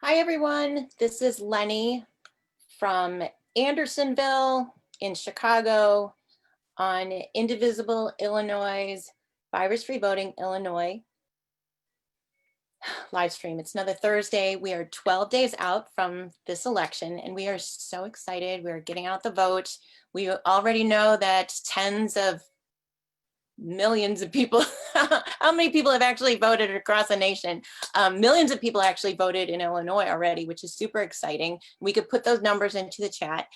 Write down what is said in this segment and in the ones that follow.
Hi, everyone. This is Lenny from Andersonville in Chicago on Indivisible, Illinois, Virus-Free Voting, Illinois live stream. It's another Thursday. We are 12 days out from this election, and we are so excited. We're getting out the vote. We already know that tens of millions of people, how many people have actually voted across the nation? Millions of people actually voted in Illinois already, which is super exciting. We could put those numbers into the chat.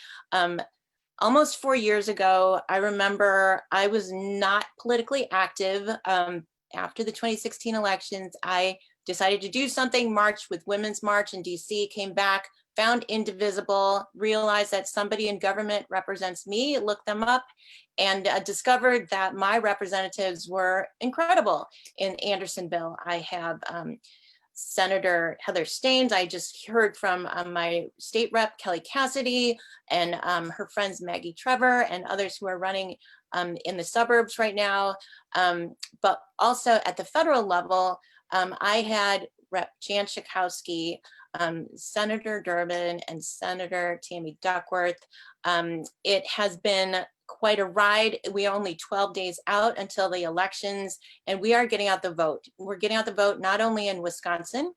Almost 4 years ago, I remember I was not politically active. After the 2016 elections, I decided to do something, marched with Women's March in DC, came back, found Indivisible, realized that somebody in government represents me, looked them up, and discovered that my representatives were incredible in Andersonville. I have Senator Heather Steins. I just heard from my state rep, Kelly Cassidy, and her friends, Maggie Trevor, and others who are running in the suburbs right now. But also at the federal level, I had Rep. Jan Schakowsky, Senator Durbin, and Senator Tammy Duckworth. It has been quite a ride. We are only 12 days out until the elections, and we are getting out the vote. We're getting out the vote not only in Wisconsin,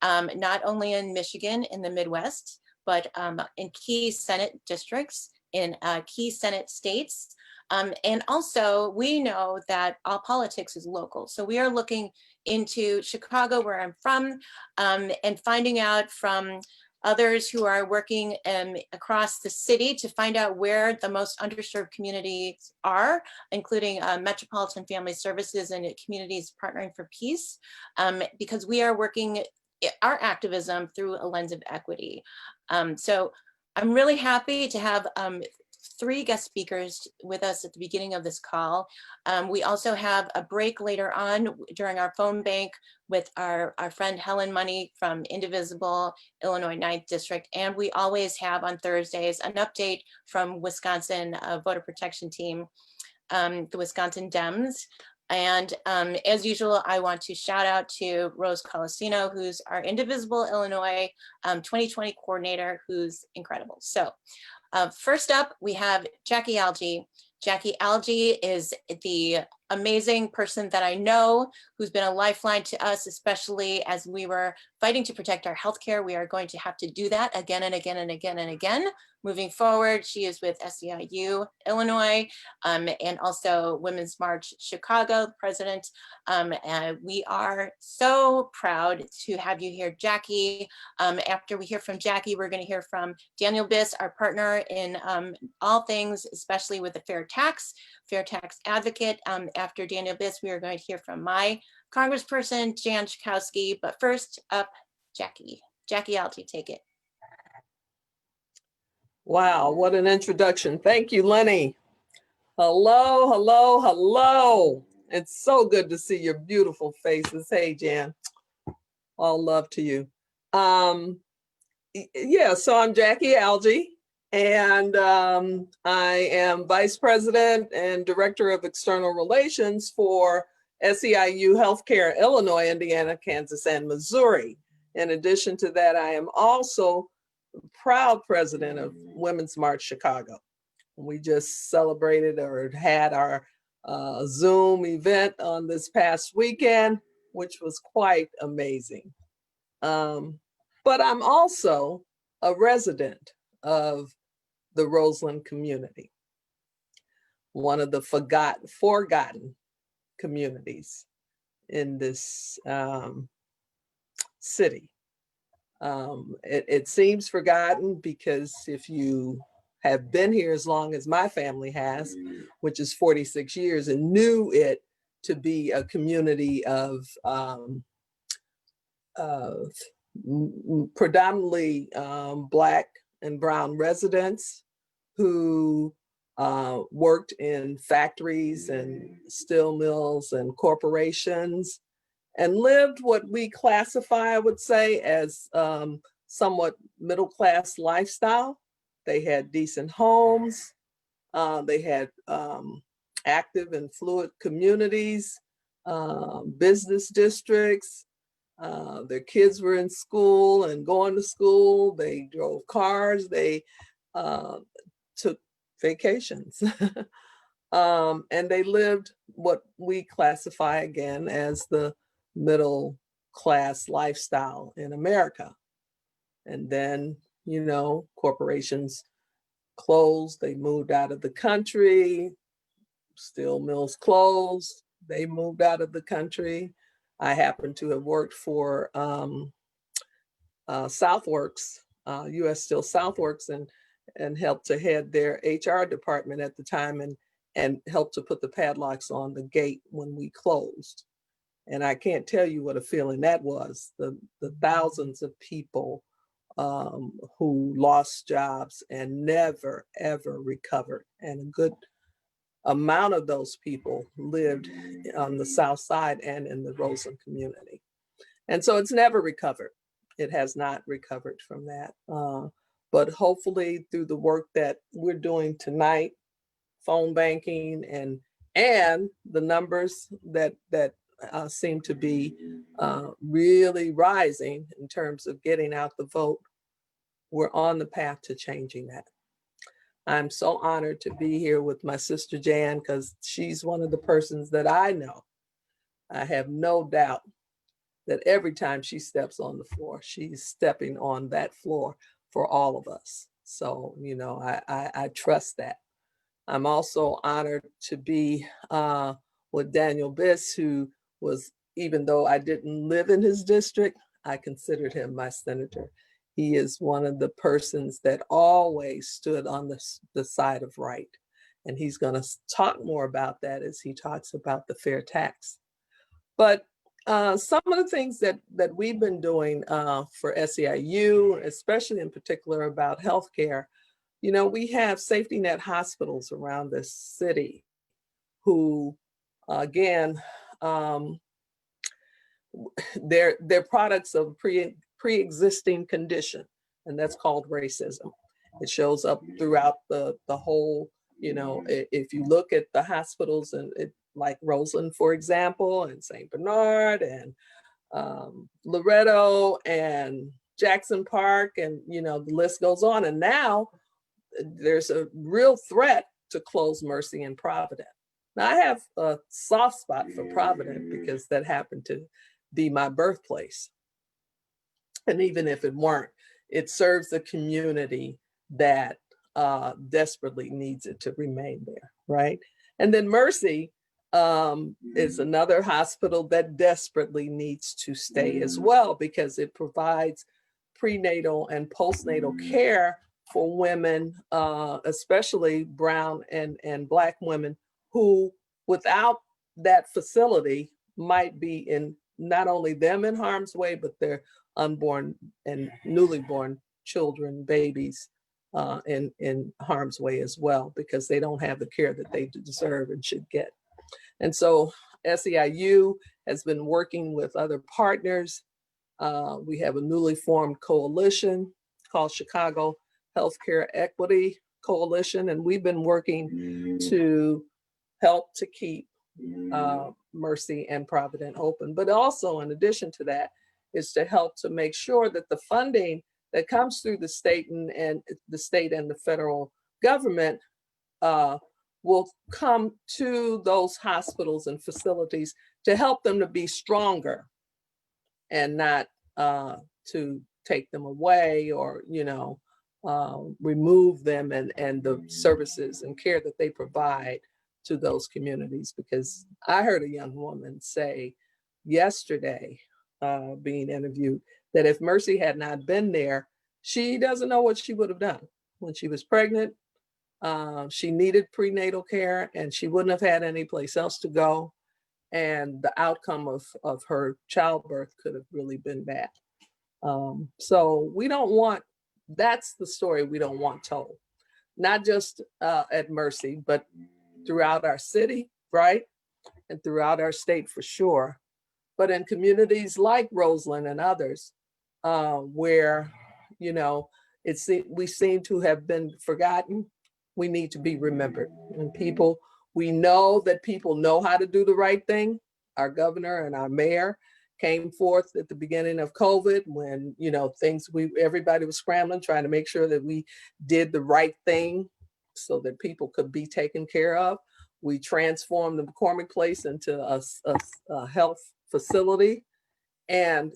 not only in Michigan, in the Midwest, but in key Senate districts, in key Senate states. And also, we know that all politics is local. So we are looking into Chicago, where I'm from, and finding out from others who are working across the city to find out where the most underserved communities are, including Metropolitan Family Services and Communities Partnering for Peace, because we are working our activism through a lens of equity. So I'm really happy to have 3 guest speakers with us at the beginning of this call. We also have a break later on during our phone bank with our friend Helen Money from Indivisible, Illinois 9th District. And we always have on Thursdays an update from Wisconsin voter protection team, the Wisconsin Dems. And as usual, I want to shout out to Rose Colacino, who's our Indivisible Illinois 2020 coordinator, who's incredible. So first up, we have Jaquie Algee. Jaquie Algee is the amazing person that I know, who's been a lifeline to us, especially as we were fighting to protect our healthcare. We are going to have to do that again and again and again and again. Moving forward, she is with SEIU Illinois and also Women's March Chicago, the president. And we are so proud to have you here, Jaquie. After we hear from Jaquie, we're going to hear from Daniel Biss, our partner in all things, especially with the fair tax advocate. After Daniel Biss, we are going to hear from my Congressperson, Jan Schakowsky. But first up, Jaquie. Jaquie Algee, take it. Wow, what an introduction. Thank you, Lenny. Hello, hello, hello. It's so good to see your beautiful faces. Hey, Jan. All love to you. Yeah, so I'm Jaquie Algee, and I am Vice President and Director of External Relations for SEIU Healthcare, Illinois, Indiana, Kansas, and Missouri. In addition to that, I am also proud president of Women's March Chicago. We just celebrated or had our Zoom event on this past weekend, which was quite amazing. But I'm also a resident of the Roseland community, one of the forgotten communities in this city. It seems forgotten because if you have been here as long as my family has, which is 46 years, and knew it to be a community of predominantly Black and brown residents who worked in factories and steel mills and corporations, and lived what we classify, I would say, as somewhat middle-class lifestyle. They had decent homes. They had active and fluid communities, business districts, Their kids were in school and going to school. They drove cars. They took vacations. And they lived what we classify again as the middle class lifestyle in America. And then, you know, corporations closed, they moved out of the country, steel mills closed, they moved out of the country. I happen to have worked for Southworks, US Steel Southworks, and helped to head their HR department at the time, and helped to put the padlocks on the gate when we closed. And I can't tell you what a feeling that was. The thousands of people who lost jobs and never, ever recovered. And a good amount of those people lived on the South Side and in the Roseland community. And so it's never recovered. It has not recovered from that. But hopefully through the work that we're doing tonight, phone banking and the numbers that seem to be really rising in terms of getting out the vote, we're on the path to changing that. I'm so honored to be here with my sister Jan, because she's one of the persons that I know. I have no doubt that every time she steps on the floor, she's stepping on that floor for all of us. So, you know, I trust that. I'm also honored to be with Daniel Biss, who was, even though I didn't live in his district, I considered him my senator. He is one of the persons that always stood on the side of right. And he's going to talk more about that as he talks about the fair tax. But some of the things that we've been doing for SEIU, especially in particular about healthcare, you know, we have safety net hospitals around this city who, again, they're products of pre-existing condition, and that's called racism. It shows up throughout the whole, you know, if you look at the hospitals and like Roseland, for example, and St. Bernard and Loretto and Jackson Park, and, you know, the list goes on. And now there's a real threat to close Mercy and Provident. Now, I have a soft spot for Provident because that happened to be my birthplace. And even if it weren't, it serves the community that desperately needs it to remain there, right? And then Mercy is another hospital that desperately needs to stay as well, because it provides prenatal and postnatal care for women, especially brown and Black women, who without that facility might be in, not only them in harm's way, but their unborn and newly born children, babies, in harm's way as well, because they don't have the care that they deserve and should get. And so SEIU has been working with other partners. We have a newly formed coalition called Chicago Healthcare Equity Coalition, and we've been working to help to keep Mercy and Provident open. But also, in addition to that, is to help to make sure that the funding that comes through the state and the federal government will come to those hospitals and facilities to help them to be stronger, and not to take them away or, you know, remove them and the services and care that they provide to those communities. Because I heard a young woman say yesterday, being interviewed, that if Mercy had not been there, she doesn't know what she would have done. When she was pregnant, she needed prenatal care, and she wouldn't have had any place else to go. And the outcome of her childbirth could have really been bad. So we don't want, that's the story we don't want told. Not just at Mercy, but throughout our city, right? And throughout our state for sure. But in communities like Roseland and others, where, you know, we seem to have been forgotten, we need to be remembered. And we know that people know how to do the right thing. Our governor and our mayor came forth at the beginning of COVID when, you know, everybody was scrambling, trying to make sure that we did the right thing so that people could be taken care of. We transformed the McCormick Place into a health facility, and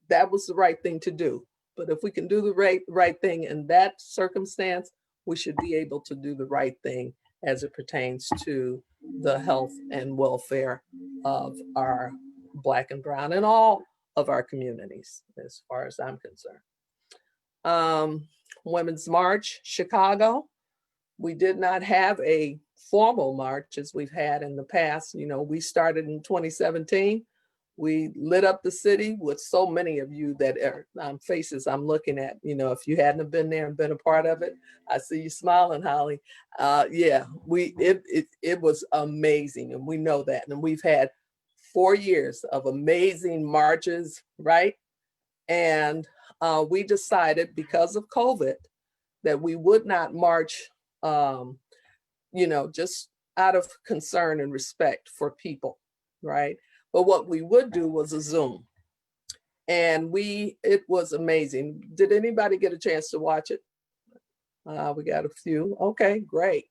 that was the right thing to do. But if we can do the right thing in that circumstance, we should be able to do the right thing as it pertains to the health and welfare of our Black and Brown and all of our communities, as far as I'm concerned. Women's March, Chicago. We did not have a formal march as we've had in the past. You know, we started in 2017. We lit up the city with so many of you that are faces I'm looking at. You know, if you hadn't been there and been a part of it, I see you smiling, Holly. Yeah, it was amazing, and we know that. And we've had 4 years of amazing marches, right? And we decided because of COVID that we would not march, you know, just out of concern and respect for people, right? But what we would do was a Zoom. And it was amazing. Did anybody get a chance to watch it? We got a few. Okay, great.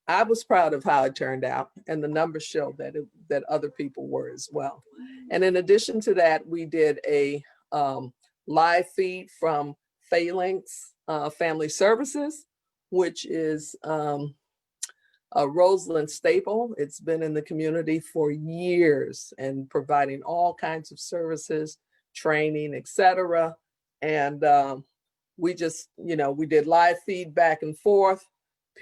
I was proud of how it turned out, and the numbers show that other people were as well. And in addition to that, we did a live feed from Phalanx Family Services, which is a Roseland staple. It's been in the community for years and providing all kinds of services, training, etc. And we just, you know, we did live feed back and forth.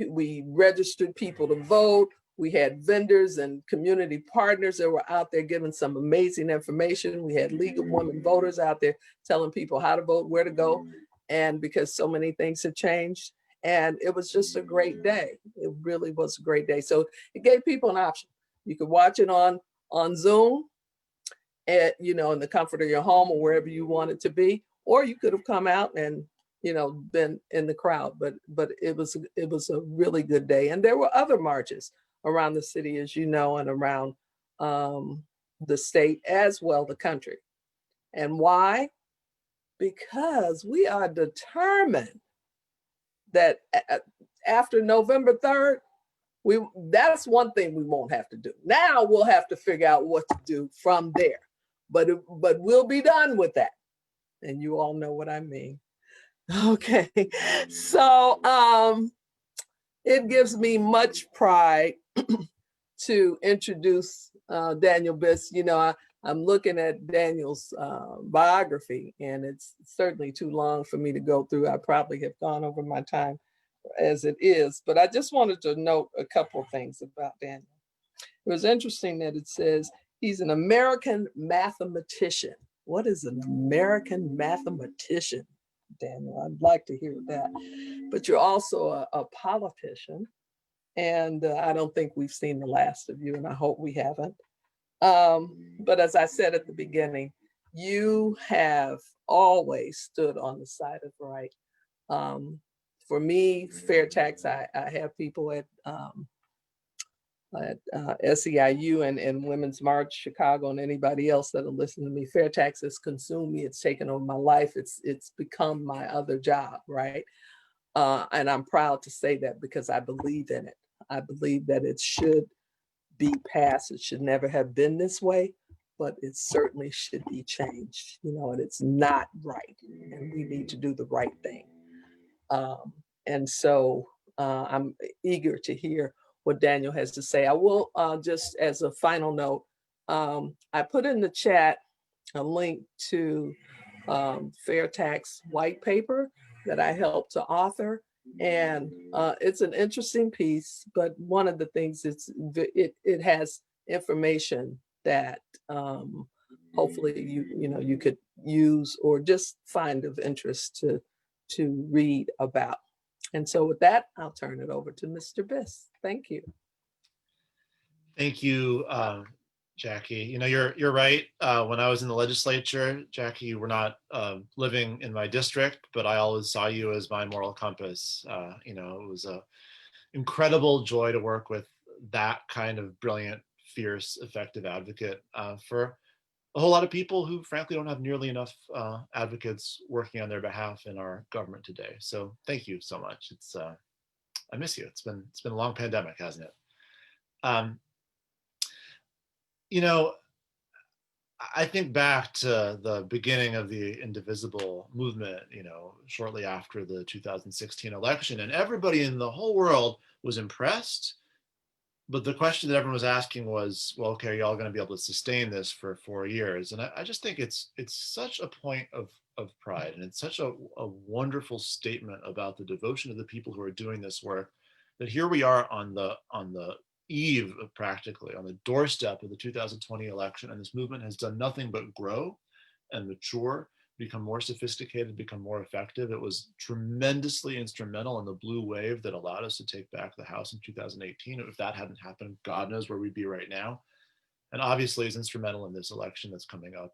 We registered people to vote. We had vendors and community partners that were out there giving some amazing information. We had League of Women Voters out there telling people how to vote, where to go. And because so many things have changed, and it was just a great day. It really was a great day. So it gave people an option. You could watch it on Zoom at, you know, in the comfort of your home or wherever you want it to be, or you could have come out and, you know, been in the crowd. But it was a really good day. And there were other marches around the city, as you know, and around the state as well, the country. And why? Because we are determined that after November 3rd, that's one thing we won't have to do. Now we'll have to figure out what to do from there. But we'll be done with that. And you all know what I mean. Okay. So it gives me much pride to introduce Daniel Biss. You know, I'm looking at Daniel's biography, and it's certainly too long for me to go through. I probably have gone over my time as it is, but I just wanted to note a couple of things about Daniel. It was interesting that it says he's an American mathematician. What is an American mathematician, Daniel? I'd like to hear that. But you're also a politician, and I don't think we've seen the last of you, and I hope we haven't. But as I said at the beginning, you have always stood on the side of right. For me, fair tax, I have people at SEIU and Women's March Chicago and anybody else that'll listen to me. Fair tax has consumed me. It's taken over my life. It's become my other job, right? And I'm proud to say that because I believe in it. I believe that it should be passed. It should never have been this way, but it certainly should be changed, you know, and it's not right. And we need to do the right thing. And so I'm eager to hear what Daniel has to say. I will just as a final note, I put in the chat a link to fair tax white paper that I helped to author. And it's an interesting piece, but one of the things it has information that hopefully you could use or just find of interest to read about. And so with that, I'll turn it over to Mr. Biss. Thank you. Thank you, Jaquie. You know, you're right. When I was in the legislature, Jaquie, you were not living in my district, but I always saw you as my moral compass. You know, it was an incredible joy to work with that kind of brilliant, fierce, effective advocate for a whole lot of people who frankly don't have nearly enough advocates working on their behalf in our government today. So thank you so much. It's I miss you. It's been a long pandemic, hasn't it? You know, I think back to the beginning of the Indivisible movement, you know, shortly after the 2016 election, and everybody in the whole world was impressed. But the question that everyone was asking was, well, okay, are y'all going to be able to sustain this for 4 years? And I just think it's such a point of pride, and it's such a wonderful statement about the devotion of the people who are doing this work, that here we are on the eve of, practically on the doorstep of the 2020 election, and this movement has done nothing but grow and mature, become more sophisticated, become more effective. It was tremendously instrumental in the blue wave that allowed us to take back the House in 2018. If that hadn't happened, God knows where we'd be right now. And obviously is instrumental in this election that's coming up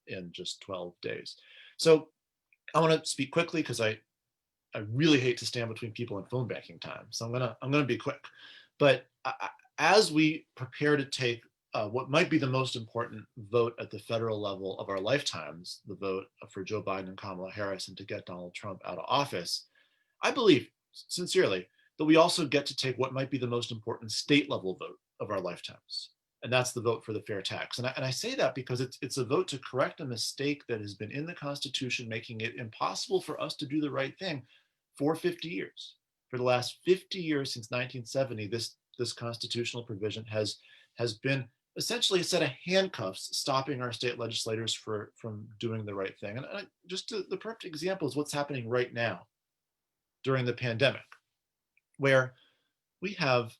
in just 12 days. So I want to speak quickly because I really hate to stand between people in phone banking time. So I'm gonna be quick. But as we prepare to take what might be the most important vote at the federal level of our lifetimes, the vote for Joe Biden and Kamala Harris and to get Donald Trump out of office, I believe sincerely that we also get to take what might be the most important state level vote of our lifetimes. And that's the vote for the fair tax. And I say that because it's a vote to correct a mistake that has been in the Constitution, making it impossible for us to do the right thing for 50 years. For the last 50 years since 1970, this constitutional provision has been essentially a set of handcuffs stopping our state legislators from doing the right thing. And the perfect example is what's happening right now during the pandemic, where we have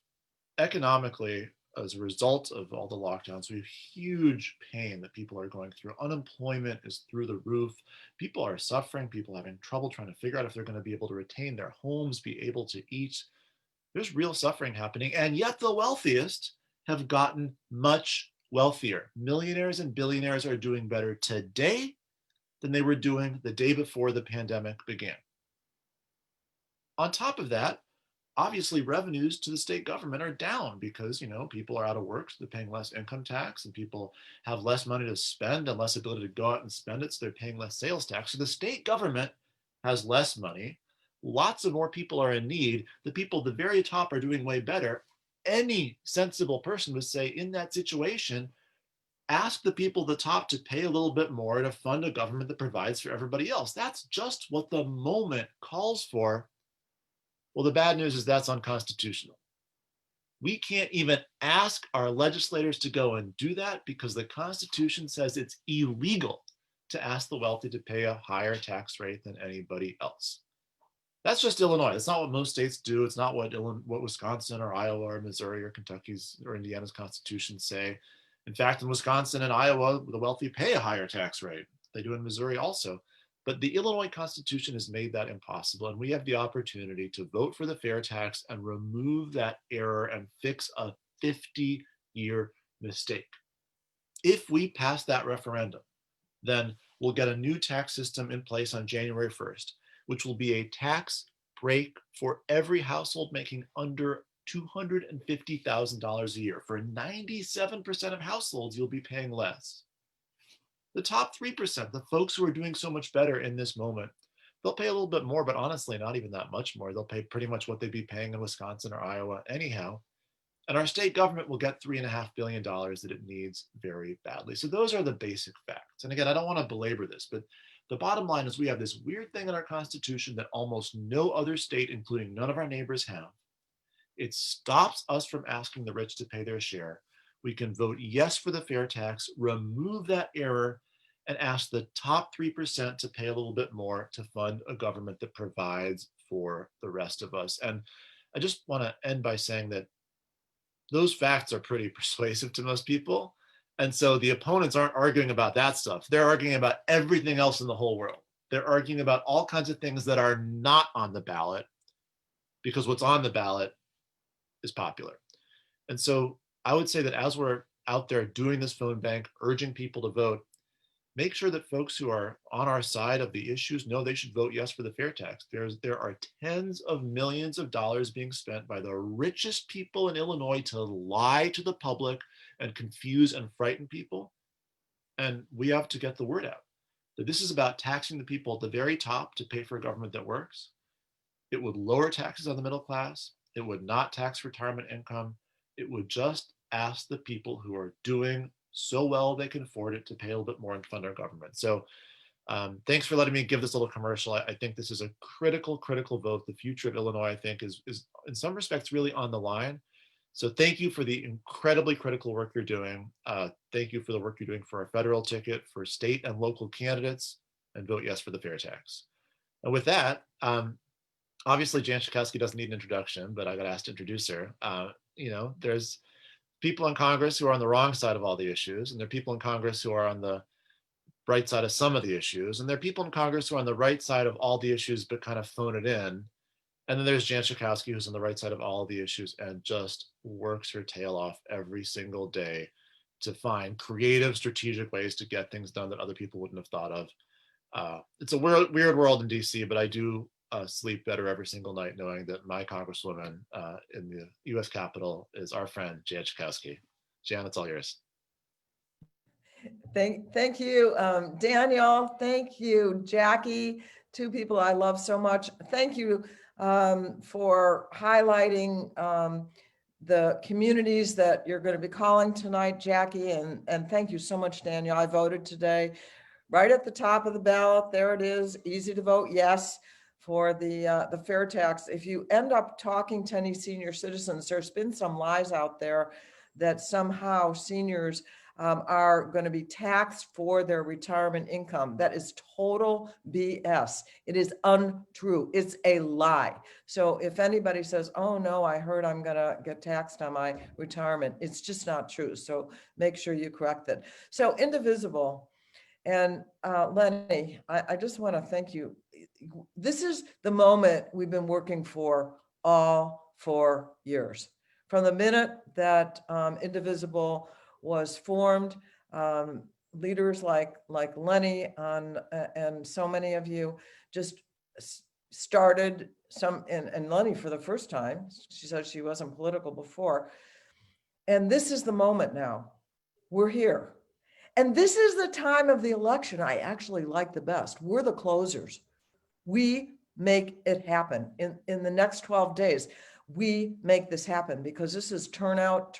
economically, as a result of all the lockdowns, we have huge pain that people are going through. Unemployment is through the roof. People are suffering. People are having trouble trying to figure out if they're going to be able to retain their homes, be able to eat. There's real suffering happening. And yet the wealthiest have gotten much wealthier. Millionaires and billionaires are doing better today than they were doing the day before the pandemic began. On top of that, obviously revenues to the state government are down because, you know, people are out of work, so they're paying less income tax, and people have less money to spend and less ability to go out and spend it, so they're paying less sales tax. So the state government has less money. Lots of more people are in need. The people at the very top are doing way better. Any sensible person would say, in that situation, ask the people at the top to pay a little bit more to fund a government that provides for everybody else. That's just what the moment calls for. Well, the bad news is that's unconstitutional. We can't even ask our legislators to go and do that because the Constitution says it's illegal to ask the wealthy to pay a higher tax rate than anybody else. That's just Illinois. It's not what most states do. It's not what Wisconsin or Iowa or Missouri or Kentucky's or Indiana's constitutions say. In fact, in Wisconsin and Iowa, the wealthy pay a higher tax rate. They do in Missouri also. But the Illinois Constitution has made that impossible, and we have the opportunity to vote for the fair tax and remove that error and fix a 50-year mistake. If we pass that referendum, then we'll get a new tax system in place on January 1st, which will be a tax break for every household making under $250,000 a year. For 97% of households, you'll be paying less. The top 3%, the folks who are doing so much better in this moment, they'll pay a little bit more, but honestly, not even that much more. They'll pay pretty much what they'd be paying in Wisconsin or Iowa anyhow. And our state government will get $3.5 billion that it needs very badly. So those are the basic facts. And again, I don't want to belabor this, but the bottom line is we have this weird thing in our Constitution that almost no other state, including none of our neighbors, have. It stops us from asking the rich to pay their share. We can vote yes for the fair tax, remove that error, and ask the top 3% to pay a little bit more to fund a government that provides for the rest of us. And I just want to end by saying that those facts are pretty persuasive to most people. And so the opponents aren't arguing about that stuff. They're arguing about everything else in the whole world. They're arguing about all kinds of things that are not on the ballot because what's on the ballot is popular. And so I would say that as we're out there doing this phone bank, urging people to vote, make sure that folks who are on our side of the issues know they should vote yes for the fair tax. There are tens of millions of dollars being spent by the richest people in Illinois to lie to the public and confuse and frighten people. And we have to get the word out that this is about taxing the people at the very top to pay for a government that works. It would lower taxes on the middle class. It would not tax retirement income. It would just ask the people who are doing so well they can afford it to pay a little bit more and fund our government. So thanks for letting me give this little commercial. I think this is a critical vote. The future of Illinois, I think, is in some respects really on the line. So thank you for the incredibly critical work you're doing. Thank you for the work you're doing for a federal ticket, for state and local candidates, and vote yes for the fair tax. And with that, obviously Jan Schakowsky doesn't need an introduction, but I got asked to introduce her. There's people in Congress who are on the wrong side of all the issues, and there are people in Congress who are on the right side of some of the issues, and there are people in Congress who are on the right side of all the issues but kind of phone it in. And then there's Jan Schakowsky, who's on the right side of all of the issues and just works her tail off every single day to find creative, strategic ways to get things done that other people wouldn't have thought of. It's a weird world in DC, but I do sleep better every single night knowing that my Congresswoman in the US Capitol is our friend, Jan Schakowsky. Jan, it's all yours. Thank you, Daniel. Thank you, Jaquie, two people I love so much. Thank you for highlighting the communities that you're going to be calling tonight, Jaquie, and thank you so much, Daniel. I voted today right at the top of the ballot. There it is, easy to vote yes for the fair tax. If you end up talking to any senior citizens, there's been some lies out there that somehow seniors are going to be taxed for their retirement income. That is total BS. It is untrue. It's a lie. So if anybody says, oh no, I heard I'm going to get taxed on my retirement, it's just not true. So make sure you correct it. So Indivisible and Lenny, I just want to thank you. This is the moment we've been working for all 4 years. From the minute that Indivisible was formed, leaders like Lenny and so many of you just started and Lenny for the first time, she said she wasn't political before. And this is the moment now. We're here. And this is the time of the election I actually like the best. We're the closers. We make it happen in the next 12 days. We make this happen because this is turnout.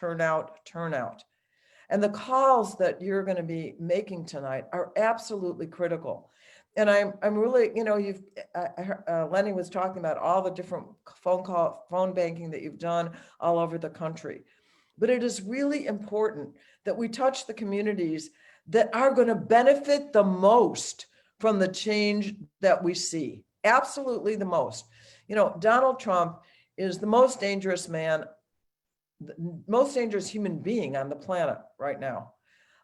And the calls that you're going to be making tonight are absolutely critical. And I'm really, Lenny was talking about all the different phone banking that you've done all over the country. But it is really important that we touch the communities that are going to benefit the most from the change that we see. Absolutely the most. Donald Trump is the most dangerous man, the most dangerous human being on the planet right now.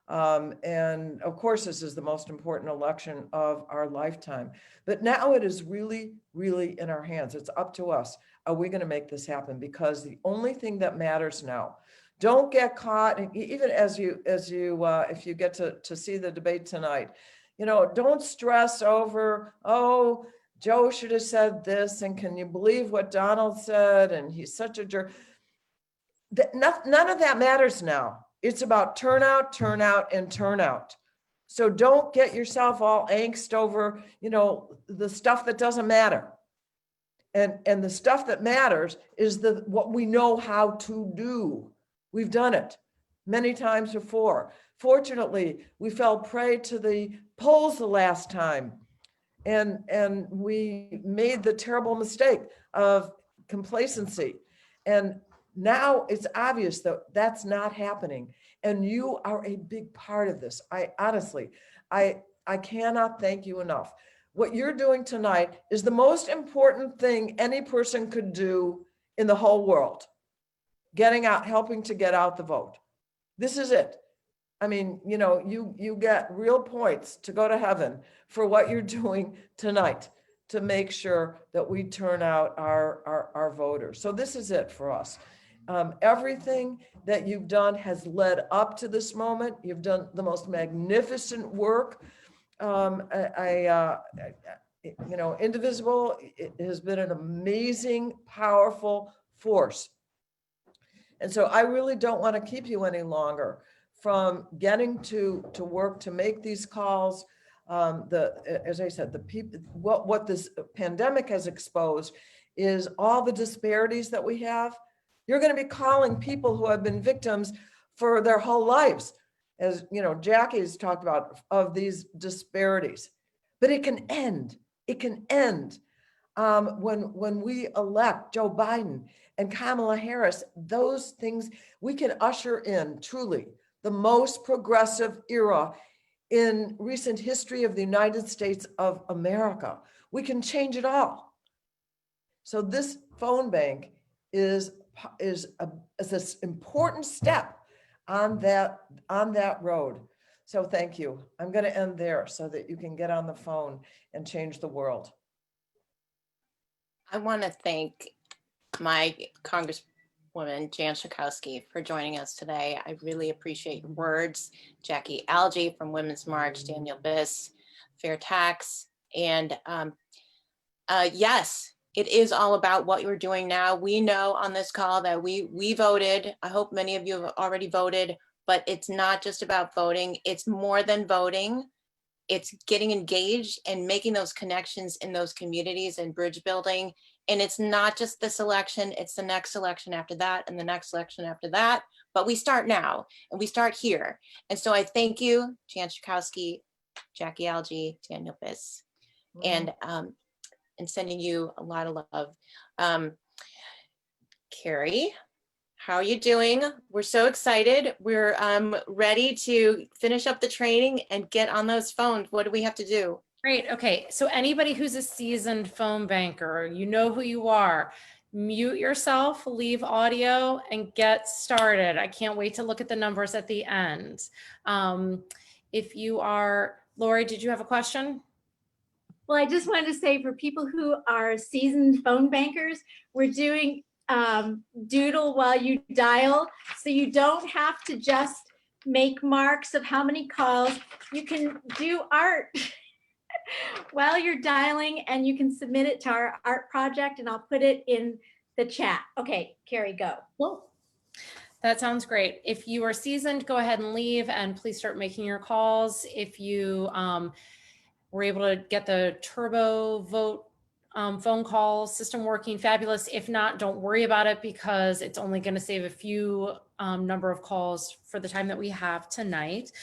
And of course, this is the most important election of our lifetime. But now it is really, really in our hands. It's up to us. Are we going to make this happen? Because the only thing that matters now, don't get caught, even if you get to see the debate tonight, don't stress over, oh, Joe should have said this, and can you believe what Donald said? And he's such a jerk. None of that matters now. It's about turnout. So don't get yourself all angst over, the stuff that doesn't matter. And the stuff that matters is what we know how to do. We've done it many times before. Fortunately, we fell prey to the polls the last time. And we made the terrible mistake of complacency. And now it's obvious that that's not happening. And you are a big part of this. I cannot thank you enough. What you're doing tonight is the most important thing any person could do in the whole world. Getting out, helping to get out the vote. This is it. I mean, you get real points to go to heaven for what you're doing tonight to make sure that we turn out our voters. So this is it for us. Everything that you've done has led up to this moment. You've done the most magnificent work. Indivisible has been an amazing, powerful force. And so I really don't want to keep you any longer from getting to work to make these calls. As I said, the people, what this pandemic has exposed is all the disparities that we have. You're going to be calling people who have been victims for their whole lives, as you know, Jackie's talked about, of these disparities. But it can end. It can end when we elect Joe Biden and Kamala Harris. Those things, we can usher in truly the most progressive era in recent history of the United States of America. We can change it all. So this phone bank is this important step on that road. So thank you. I'm going to end there so that you can get on the phone and change the world. I want to thank my Congresswoman Jan Schakowsky for joining us today. I really appreciate your words. Jaquie, Algee from Women's March, Daniel Biss, Fair Tax. And yes, it is all about what you're doing now. We know on this call that we voted. I hope many of you have already voted, but it's not just about voting. It's more than voting. It's getting engaged and making those connections in those communities and bridge building. And it's not just this election, it's the next election after that and the next election after that. But we start now and we start here. And so I thank you, Jan Schakowsky, Jaquie, Algee, Daniel Biss, and sending you a lot of love. Carrie, how are you doing? We're so excited. We're ready to finish up the training and get on those phones. What do we have to do? Great. Okay. So anybody who's a seasoned phone banker, you know who you are. Mute yourself, leave audio, and get started. I can't wait to look at the numbers at the end. If you are, Lori, did you have a question? Well, I just wanted to say for people who are seasoned phone bankers, we're doing doodle while you dial. So you don't have to just make marks of how many calls. You can do art while you're dialing, and you can submit it to our art project, and I'll put it in the chat. Okay, Carrie, go. Cool. That sounds great. If you are seasoned, go ahead and leave, and please start making your calls. If you were able to get the turbo vote phone call system working, fabulous. If not, don't worry about it, because it's only going to save a few number of calls for the time that we have tonight.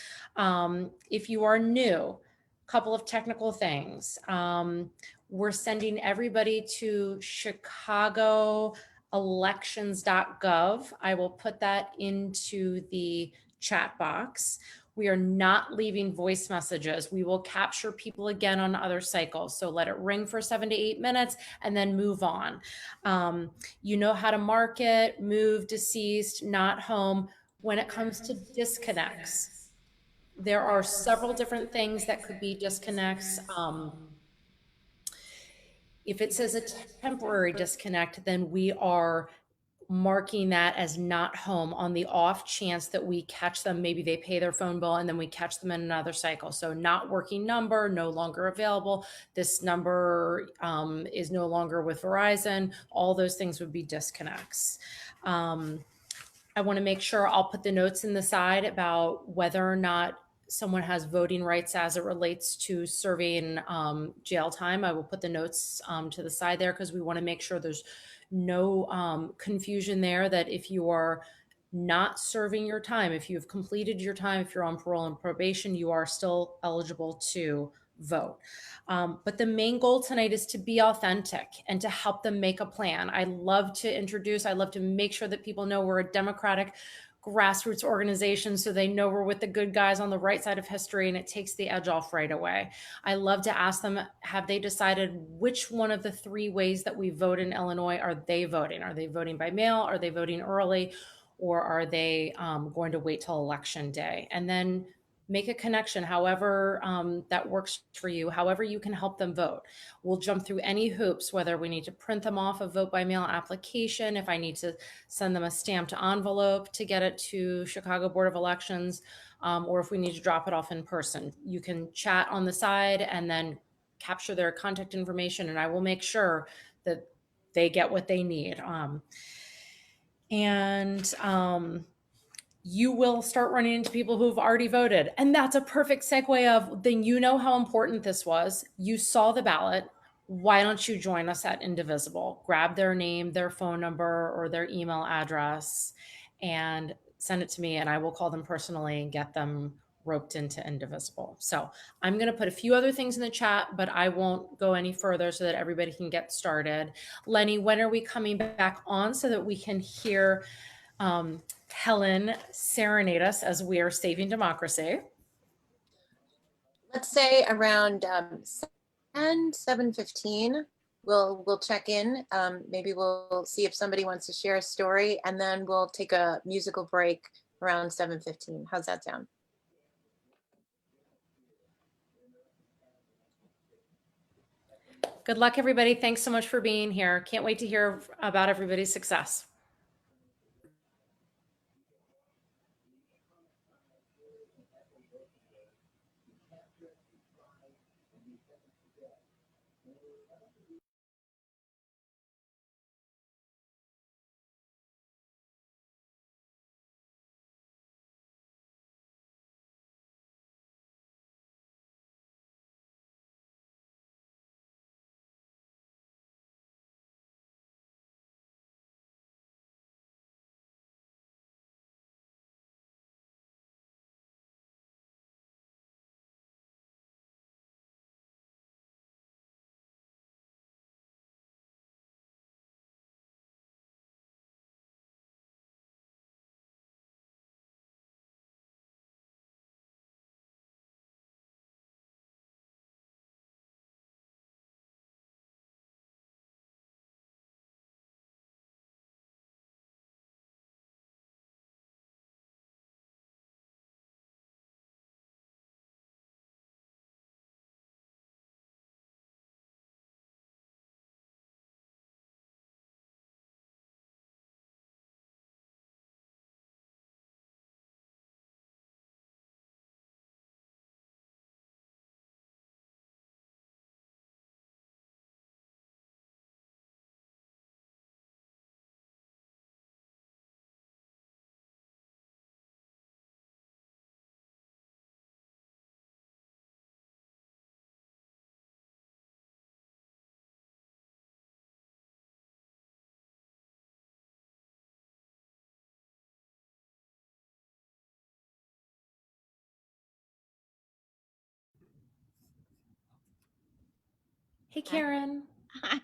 If you are new, couple of technical things. We're sending everybody to chicagoelections.gov. I will put that into the chat box. We are not leaving voice messages. We will capture people again on other cycles. So let it ring for 7 to 8 minutes and then move on. You know how to mark it, move, deceased, not home. When it comes to disconnects, there are several different things that could be disconnects. If it says a temporary disconnect, then we are marking that as not home on the off chance that we catch them. Maybe they pay their phone bill and then we catch them in another cycle. So not working number, no longer available. This number is no longer with Verizon. All those things would be disconnects. I want to make sure I'll put the notes in the side about whether or not someone has voting rights as it relates to serving jail time. I will put the notes to the side there, because we want to make sure there's no confusion there, that if you are not serving your time, if you have completed your time, if you're on parole and probation, you are still eligible to vote. But the main goal tonight is to be authentic and to help them make a plan. I love to make sure that people know we're a democratic grassroots organization, so they know we're with the good guys on the right side of history, and it takes the edge off right away. I love to ask them, have they decided which one of the 3 ways that we vote in Illinois are they voting? Are they voting by mail? Are they voting early? Or are they going to wait till election day? And then make a connection, however that works for you, however you can help them vote. We'll jump through any hoops, whether we need to print them off a vote by mail application, if I need to send them a stamped envelope to get it to Chicago Board of Elections, or if we need to drop it off in person. You can chat on the side and then capture their contact information, and I will make sure that they get what they need. you will start running into people who've already voted. And that's a perfect segue of, then you know how important this was. You saw the ballot. Why don't you join us at Indivisible? Grab their name, their phone number, or their email address and send it to me, and I will call them personally and get them roped into Indivisible. So I'm going to put a few other things in the chat, but I won't go any further so that everybody can get started. Lenny, when are we coming back on so that we can hear Helen serenade us as we are saving democracy? Let's say around 7:15. We'll check in. Maybe we'll see if somebody wants to share a story, and then we'll take a musical break around 7:15. How's that sound? Good luck, everybody. Thanks so much for being here. Can't wait to hear about everybody's success. Hey, Karen. Hi.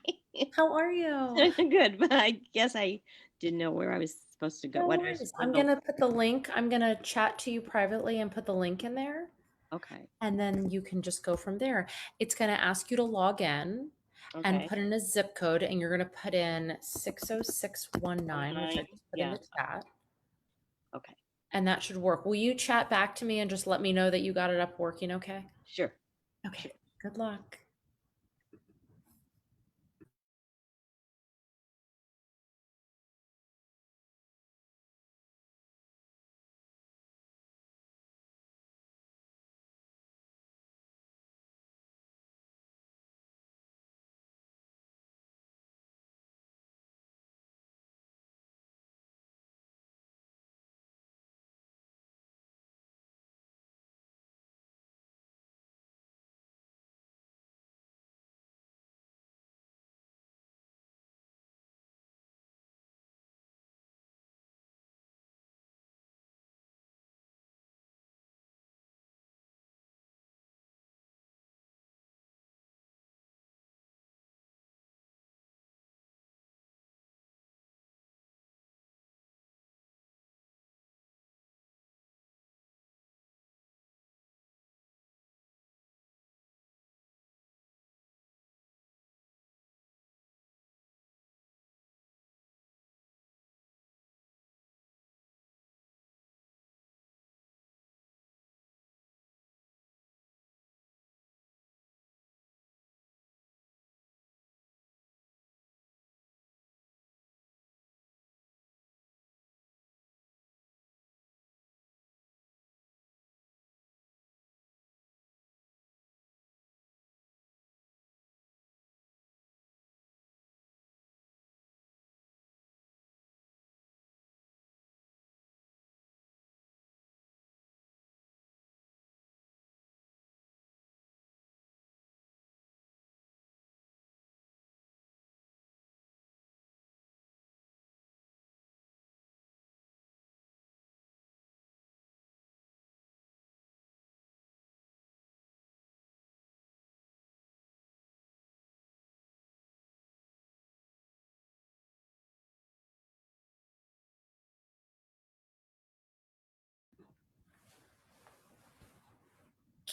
How are you? Good, but I guess I didn't know where I was supposed to go. No What worries. is I'm going to put the link. I'm going to chat to you privately and put the link in there. Okay. And then you can just go from there. It's going to ask you to log in and Okay. put in a zip code, and you're going to put in 60619, which I just put in Yeah. the chat. Okay. And that should work. Will you chat back to me and just let me know that you got it up working okay? Sure. Okay. Sure. Good luck.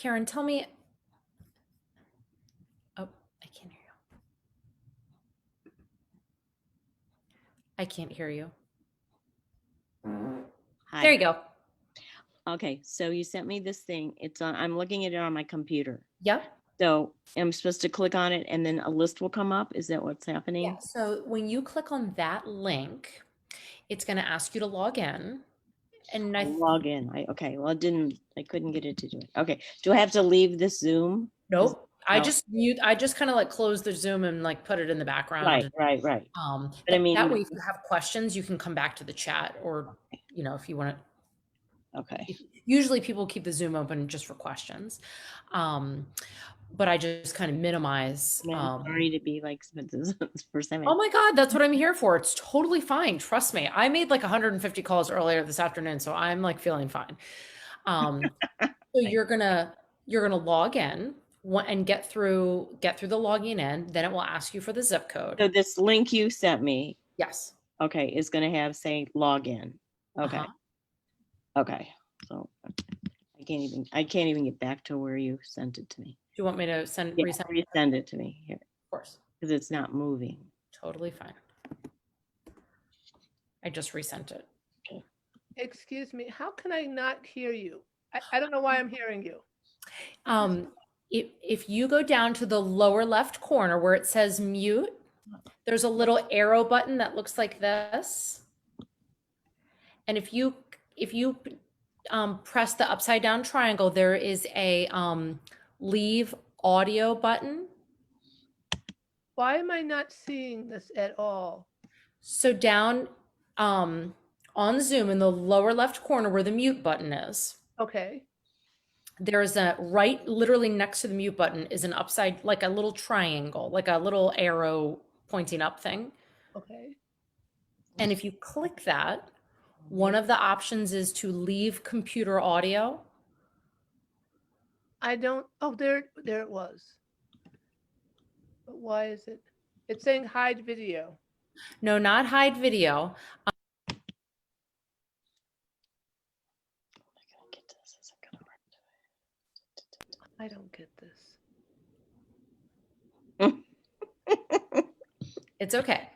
Karen, tell me. Oh, I can't hear you. I can't hear you. Hi. There you go. Okay, so you sent me this thing. It's on, I'm looking at it on my computer. Yep. So I'm supposed to click on it and then a list will come up? Is that what's happening? Yeah. So when you click on that link, it's going to ask you to log in. And Log in. Okay, well, I couldn't get it to do it. Okay, do I have to leave this Zoom? nope. I No. just kind of like close the Zoom and like put it in the background. Right. But I mean, that way, if you have questions, you can come back to the chat, or if you want to. okay. Usually, people keep the Zoom open just for questions, but I just kind of minimize. I'm sorry to be like for some. Oh my God, that's what I'm here for. It's totally fine. Trust me. I made like 150 calls earlier this afternoon, so I'm like feeling fine. So you're gonna log in and get through the logging in. Then it will ask you for the zip code. So this link you sent me, Yes. okay, is going to have say login. Okay. Uh-huh. Okay. So I can't even get back to where you sent it to me. Do you want me to resend it to me here? Of course. Because it's not moving. Totally fine. I just resent it. Okay. Excuse me, how can I not hear you? I don't know why I'm hearing you. If you go down to the lower left corner where it says mute, there's a little arrow button that looks like this. And if you press the upside down triangle, there is a leave audio button. Why am I not seeing this at all? So down on Zoom in the lower left corner where the mute button is, Okay. there's literally next to the mute button is an upside, like a little triangle, like a little arrow pointing up thing. Okay. And if you click that, one of the options is to leave computer audio. I don't, oh, there it was. But why is it? It's saying hide video. No, not hide video. I don't get this. It's okay.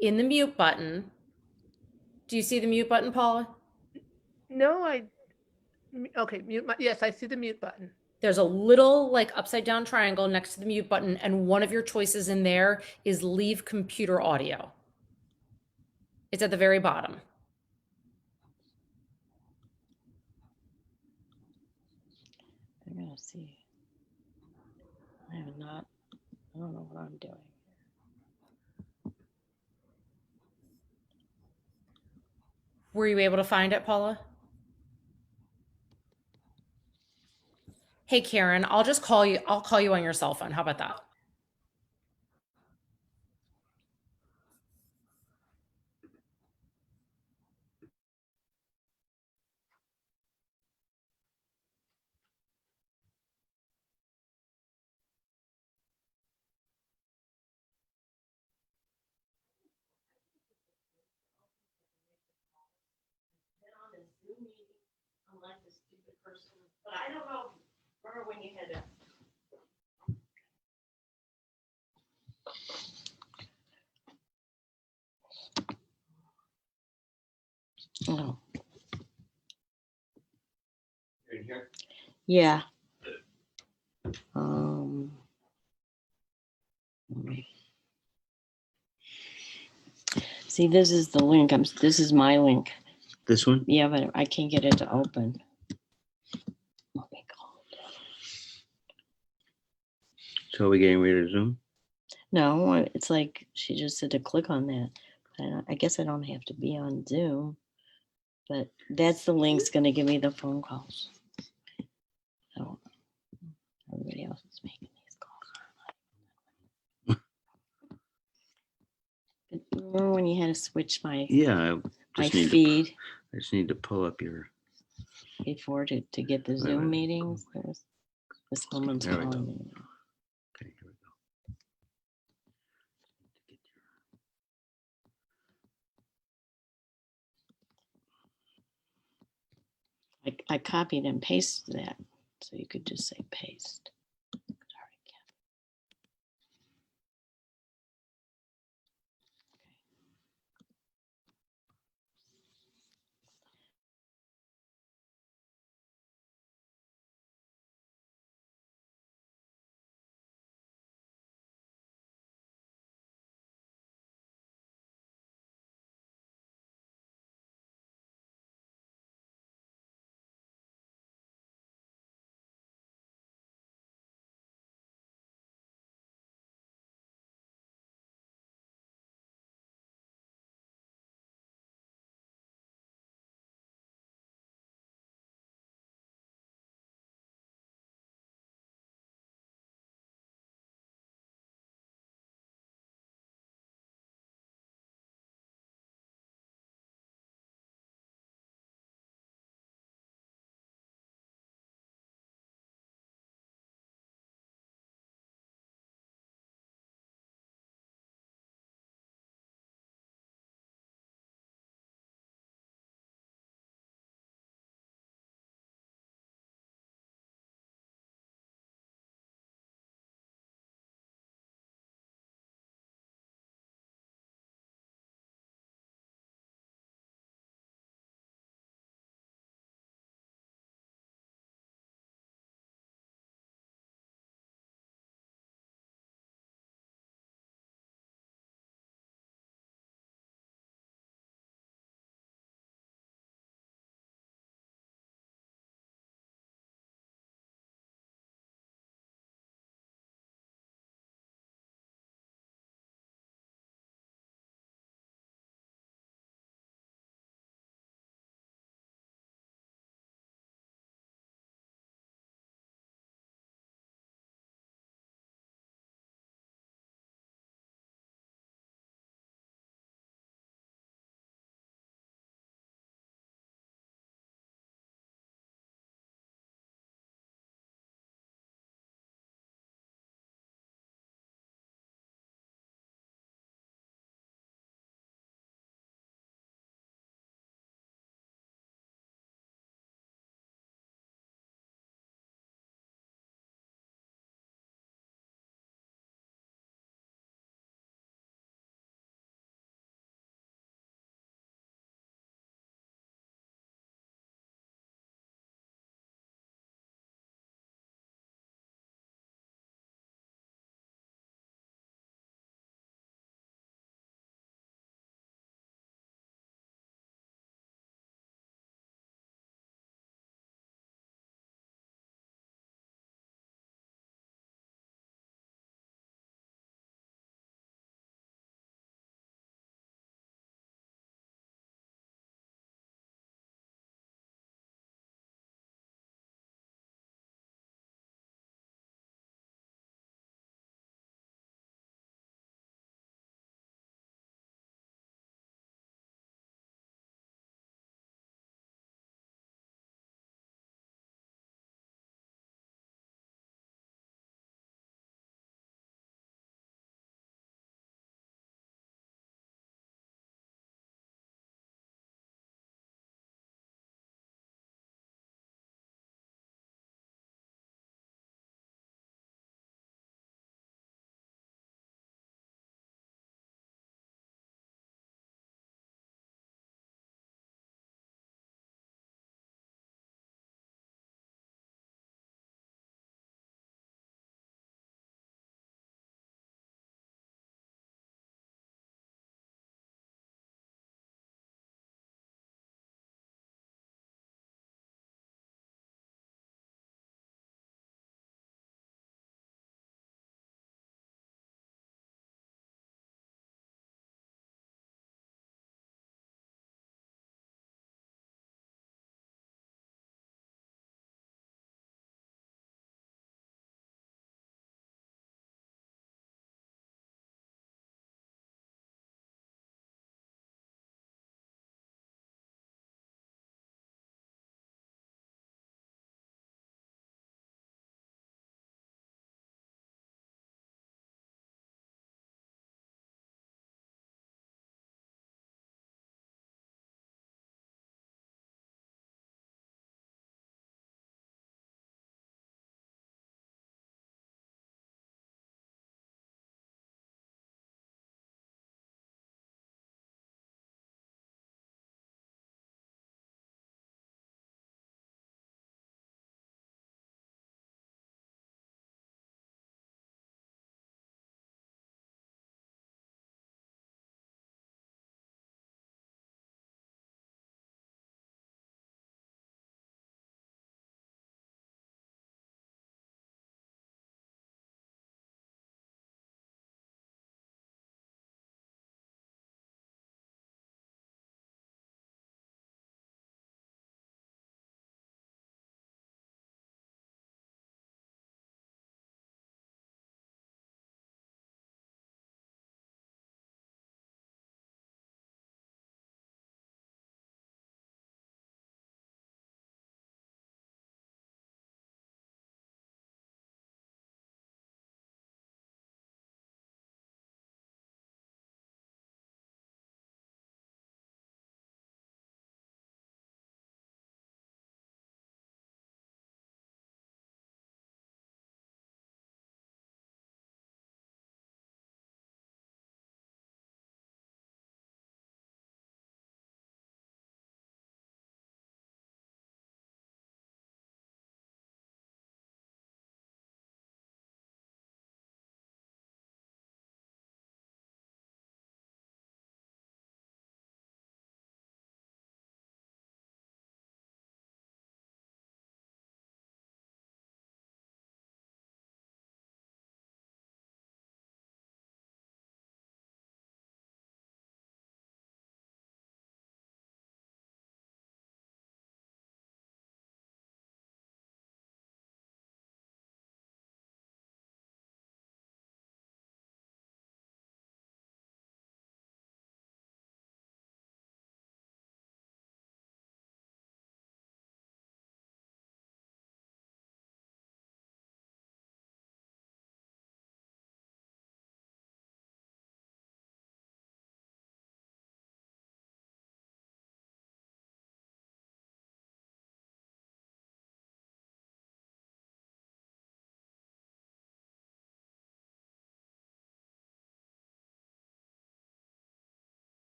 In the mute button, do you see the mute button, Paula? No, okay, yes, I see the mute button. There's a little like upside down triangle next to the mute button, and one of your choices in there is leave computer audio. It's at the very bottom. I'm gonna see. I don't know what I'm doing. Were you able to find it, Paula? Hey, Karen, I'll just call you. I'll call you on your cell phone. How about that? But I don't know. Remember when you had Oh. You're in here? Yeah. See, this is the link. This is my link. This one? Yeah, but I can't get it to open. So are we getting rid of Zoom? No, it's like she just said to click on that. I guess I don't have to be on Zoom, but that's the link's going to give me the phone calls. So everybody else is making these calls. But remember when you had to switch my feed? I just need to pull up your. Before to get the Zoom meetings. This woman's There we calling go. me. Okay, here we go. I copied and pasted that. So you could just say paste.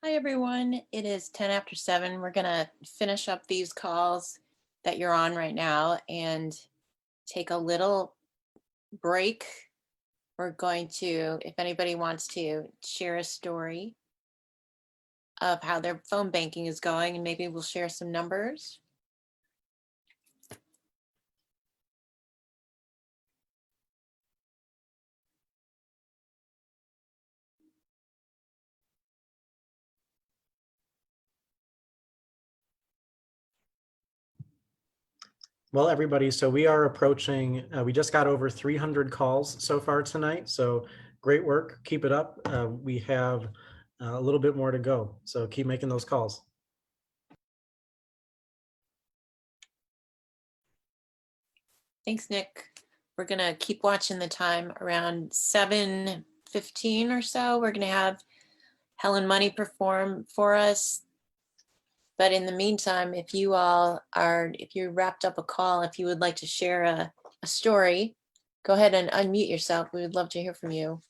Hi, everyone. It is 10 after 7. We're going to finish up these calls that you're on right now and take a little break. We're going to, if anybody wants to share a story of how their phone banking is going, and maybe we'll share some numbers. Well, everybody, so we are approaching, we just got over 300 calls so far tonight. So great work. Keep it up. We have a little bit more to go. So keep making those calls. Thanks, Nick. We're going to keep watching the time. Around 7:15 or so, we're going to have Helen Money perform for us. But in the meantime, if you wrapped up a call, if you would like to share a story, go ahead and unmute yourself. We would love to hear from you.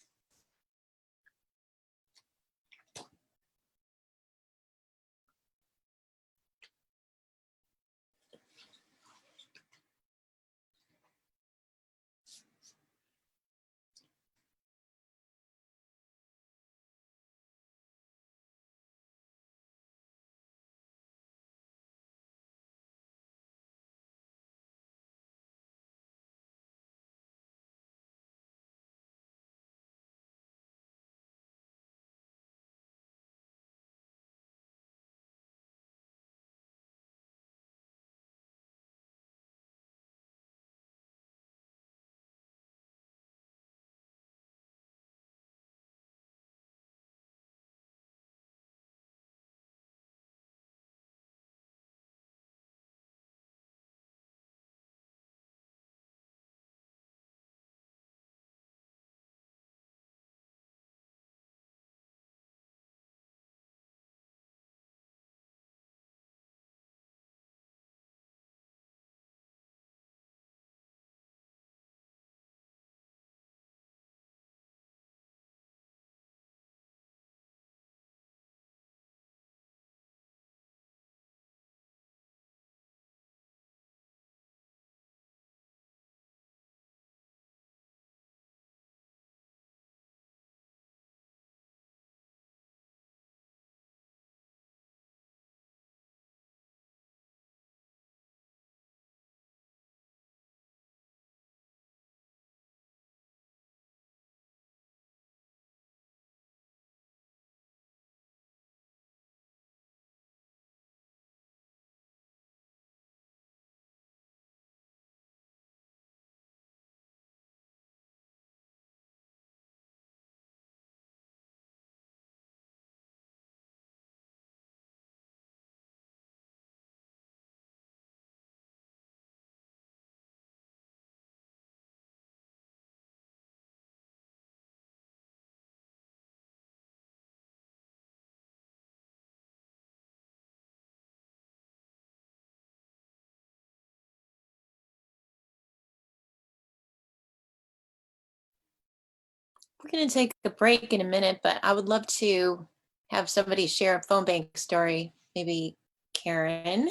We're going to take a break in a minute, but I would love to have somebody share a phone bank story. Maybe Karen.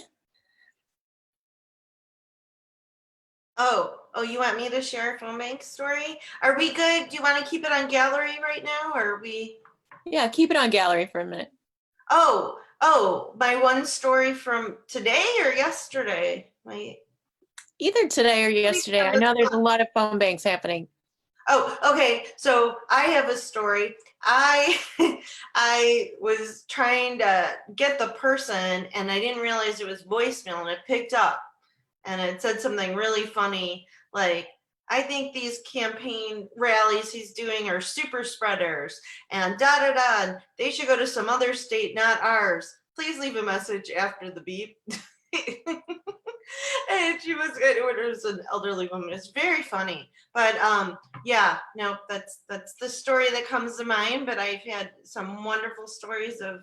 Oh, you want me to share a phone bank story? Are we good? Do you want to keep it on gallery right now, or are we? Yeah, keep it on gallery for a minute. Oh, my one story from today or yesterday? Either today or yesterday. I know there's a lot of phone banks happening. Oh, okay. So I have a story. I I was trying to get the person, and I didn't realize it was voicemail, and it picked up, and it said something really funny, like, I think these campaign rallies he's doing are super spreaders, and da da da. And they should go to some other state, not ours. Please leave a message after the beep. And it was an elderly woman. It's very funny, but yeah, no, that's the story that comes to mind. But I've had some wonderful stories of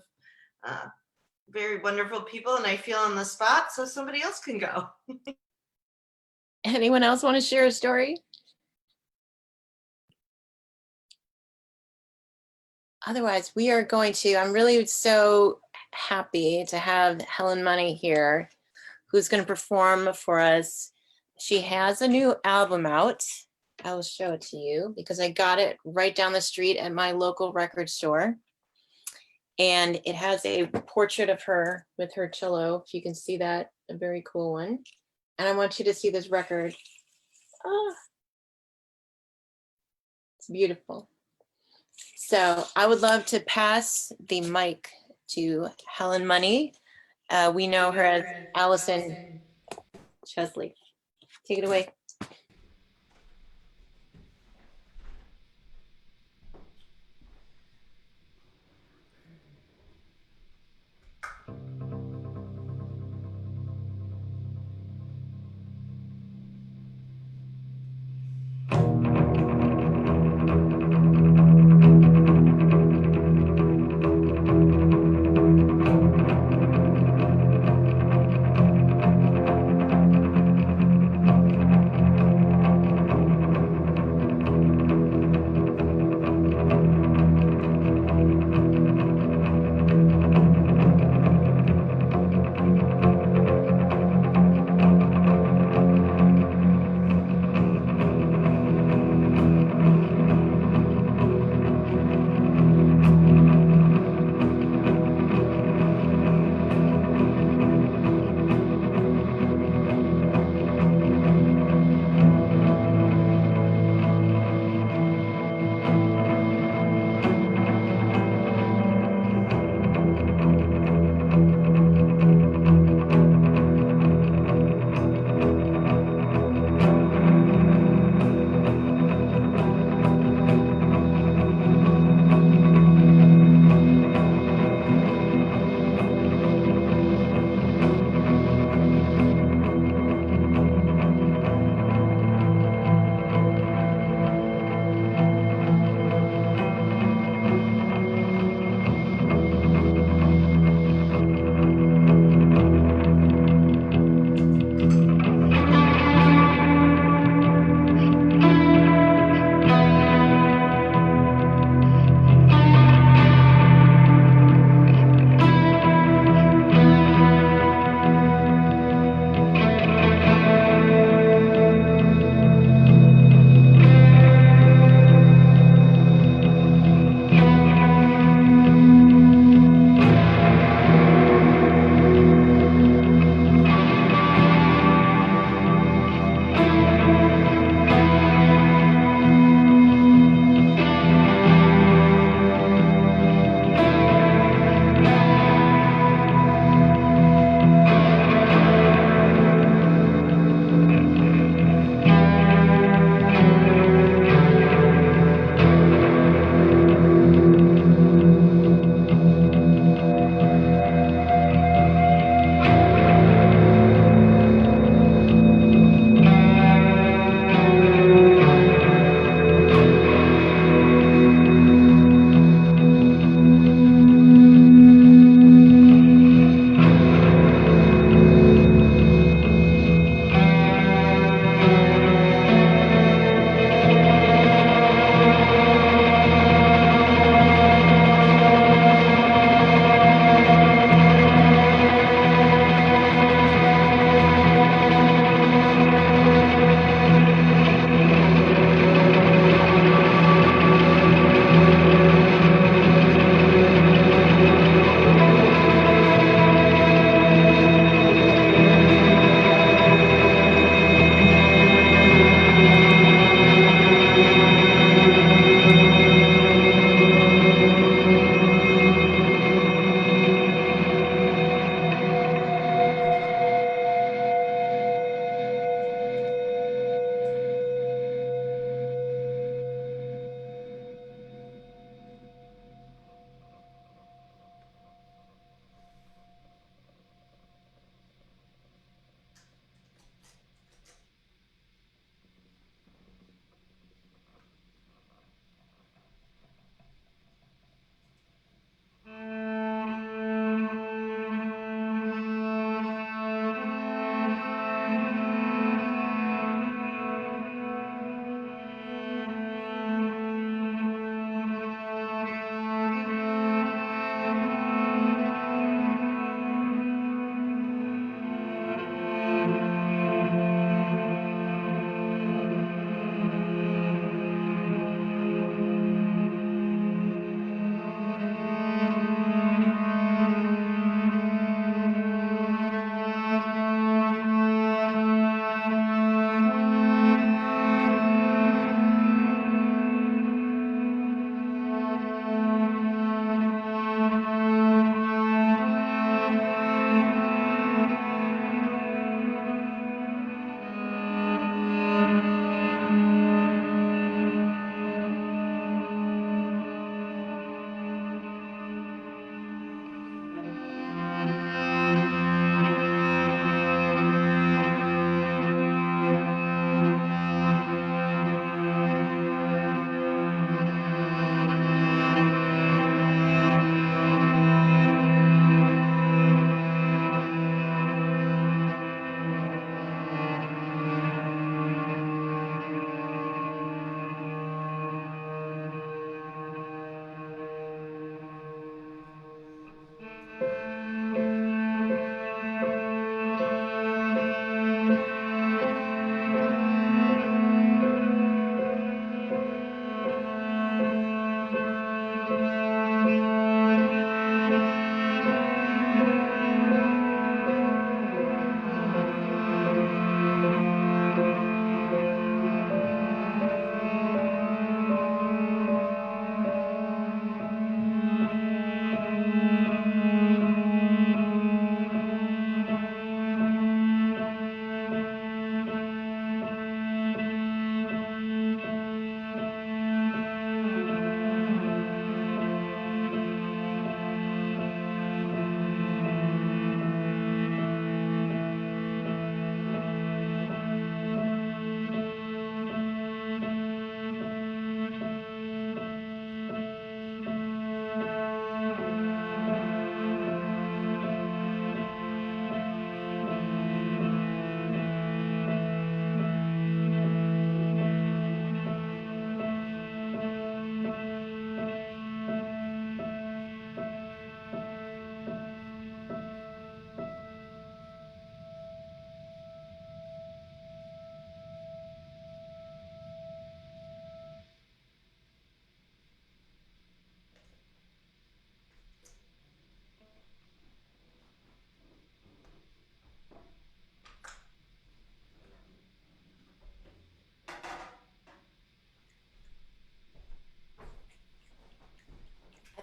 very wonderful people, and I feel on the spot, so somebody else can go. Anyone else want to share a story? otherwise, we are going to, I'm really so happy to have Helen Money here, who's going to perform for us. She has a new album out. I will show it to you because I got it right down the street at my local record store. And it has a portrait of her with her cello, if you can see that, a very cool one. And I want you to see this record. Oh, it's beautiful. So I would love to pass the mic to Helen Money. We know her as Allison Chesley. Take it away.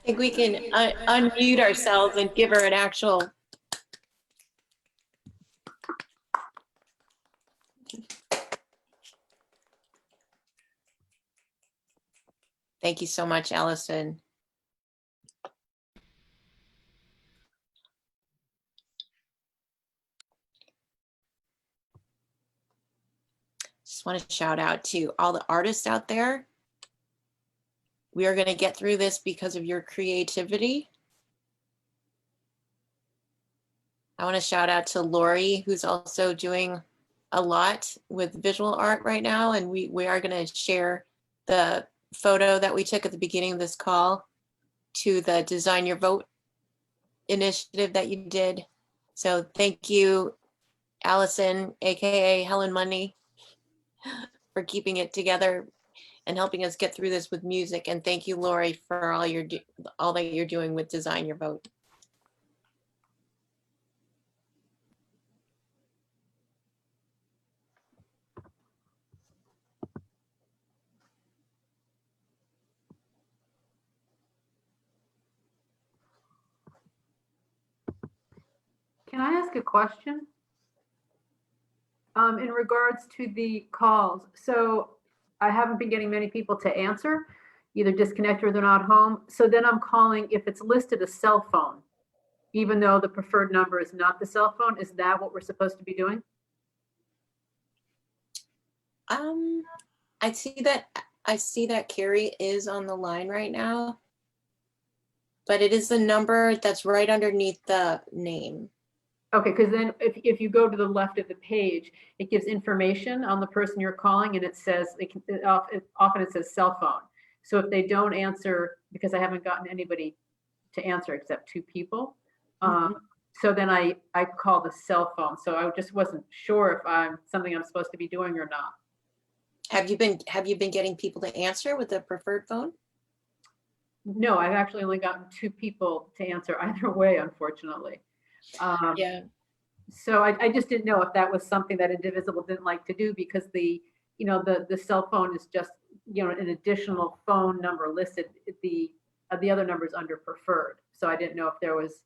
think we can unmute ourselves and give her an actual. Thank you so much, Allison. Just want to shout out to all the artists out there. We are going to get through this because of your creativity. I want to shout out to Lori, who's also doing a lot with visual art right now. And we are going to share the photo that we took at the beginning of this call to the Design Your Vote initiative that you did. So thank you, Allison, AKA Helen Money, for keeping it together and helping us get through this with music. And thank you, Lori, for all that you're doing with Design Your Vote. Can I ask a question? In regards to the calls. So I haven't been getting many people to answer, either disconnected or they're not home. So then I'm calling if it's listed a cell phone, even though the preferred number is not the cell phone. Is that what we're supposed to be doing? I see that Carrie is on the line right now, but it is the number that's right underneath the name. Okay, because then if you go to the left of the page, it gives information on the person you're calling, and it says often it says cell phone. So if they don't answer, because I haven't gotten anybody to answer except 2 people, so then I call the cell phone. So I just wasn't sure if I'm something I'm supposed to be doing or not. Have you been getting people to answer with the preferred phone? No, I've actually only gotten 2 people to answer either way, unfortunately. Yeah. So I just didn't know if that was something that Indivisible didn't like to do, because the cell phone is just, an additional phone number listed. The other number is under preferred. So I didn't know if there was,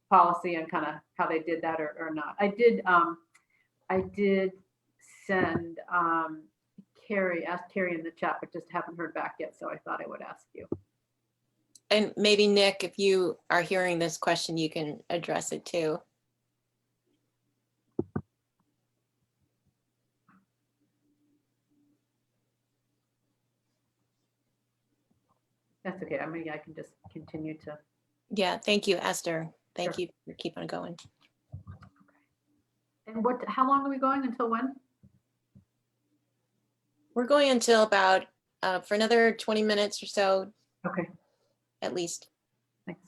policy and kind of how they did that or not. I did send asked Carrie in the chat, but just haven't heard back yet. So I thought I would ask you. And maybe Nick, if you are hearing this question, you can address it too. That's okay. I mean, I can just continue to. Yeah, thank you, Esther. Thank Sure. you for keeping on going. And how long are we going, until when? We're going until about for another 20 minutes or so. Okay. At least. Thanks.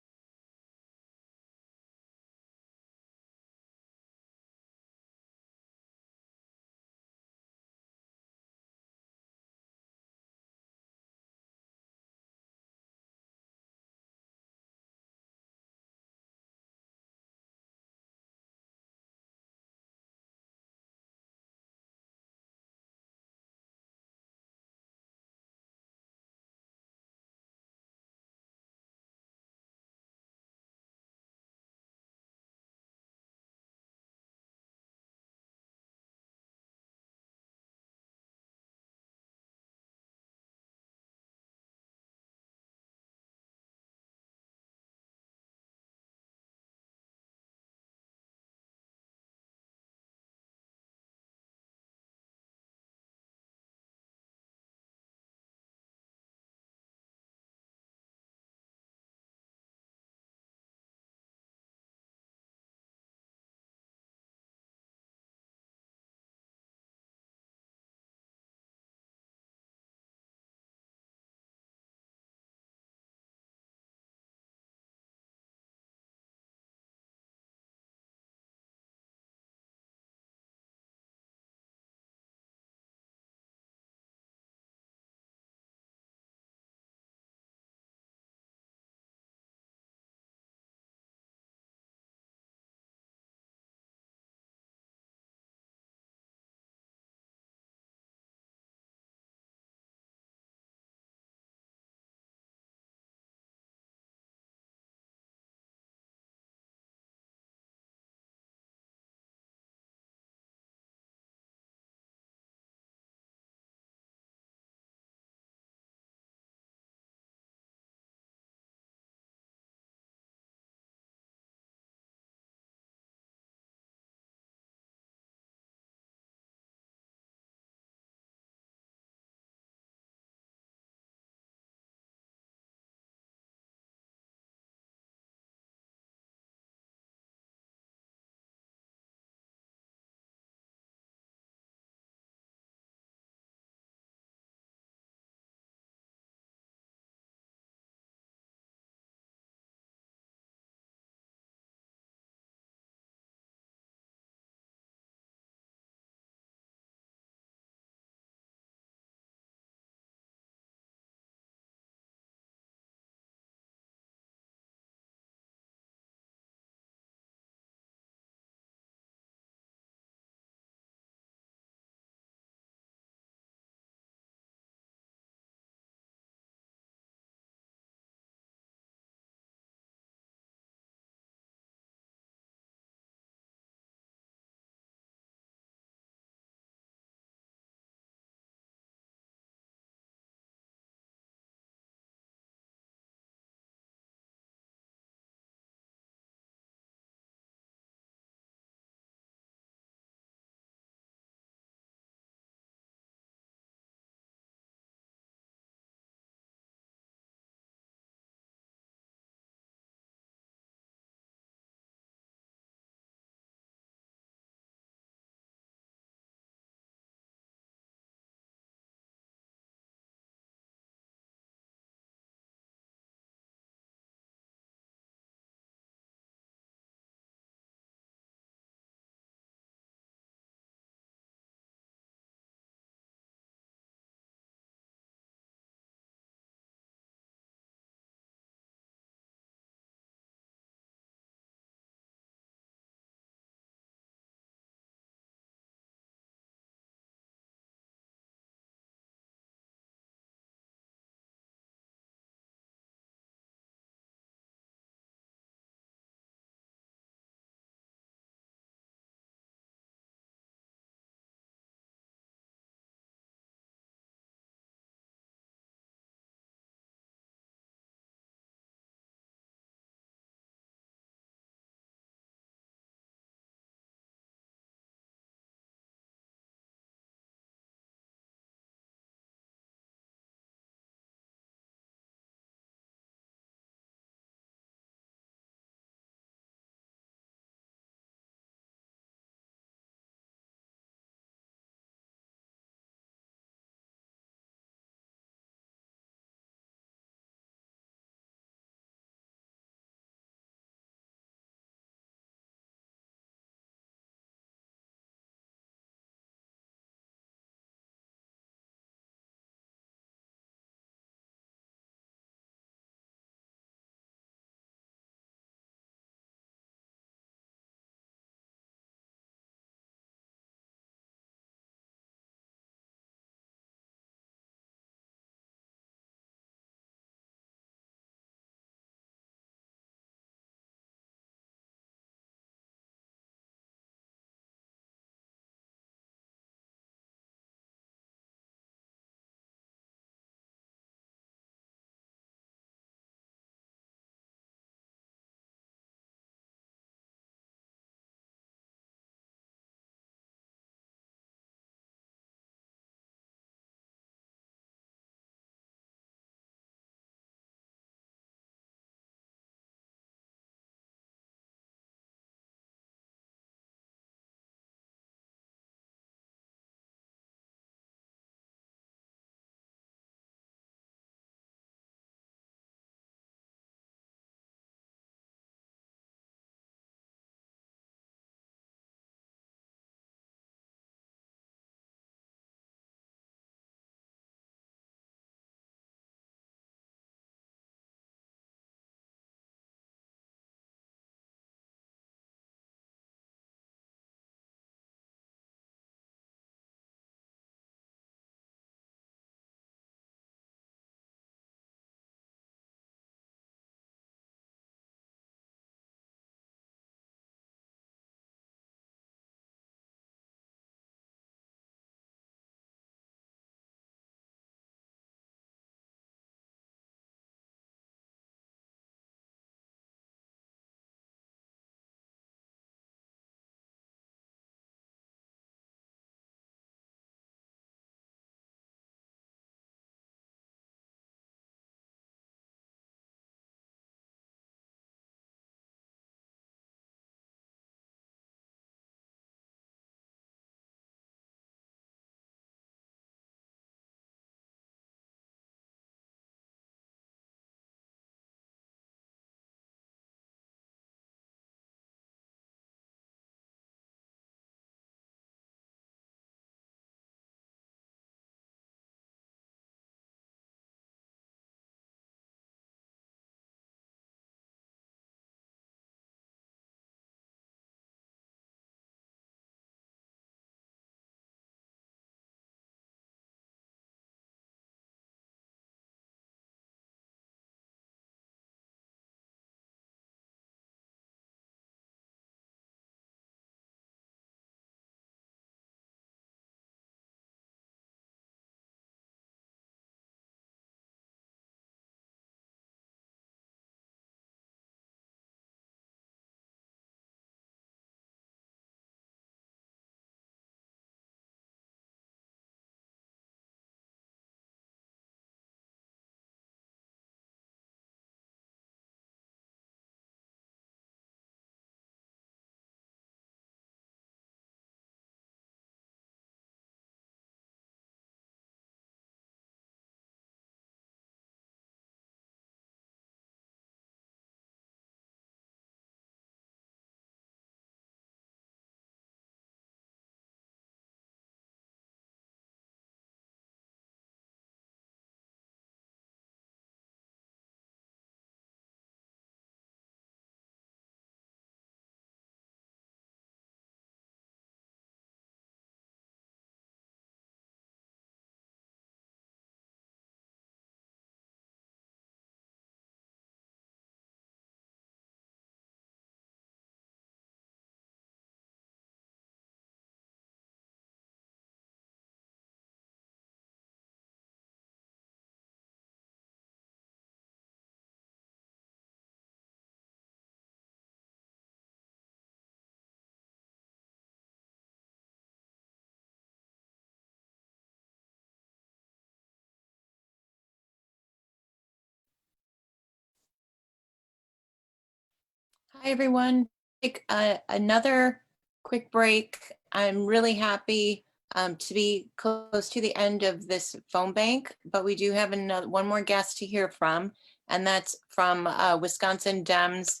everyone. Take another quick break. I'm really happy to be close to the end of this phone bank, but we do have one more guest to hear from, and that's from Wisconsin Dems,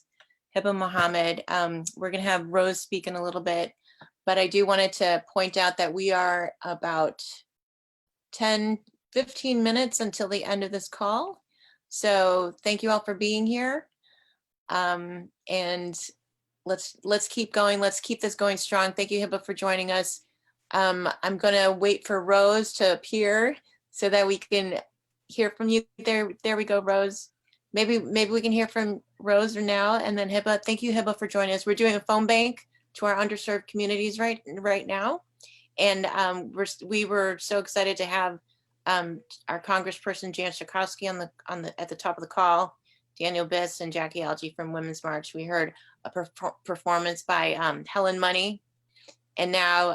Heba Mohammad. We're going to have Rose speak in a little bit, but I do wanted to point out that we are about 10-15 minutes until the end of this call. So thank you all for being here. And let's keep going. Let's keep this going strong. Thank you, Heba, for joining us. I'm gonna wait for Rose to appear so that we can hear from you. There we go, Rose. Maybe we can hear from Rose now, and then Heba. Thank you, Heba, for joining us. We're doing a phone bank to our underserved communities right now, and we were so excited to have our Congressperson Jan Schakowsky at the top of the call, Daniel Biss and Jaquie Algee from Women's March. We heard a performance by Helen Money. And now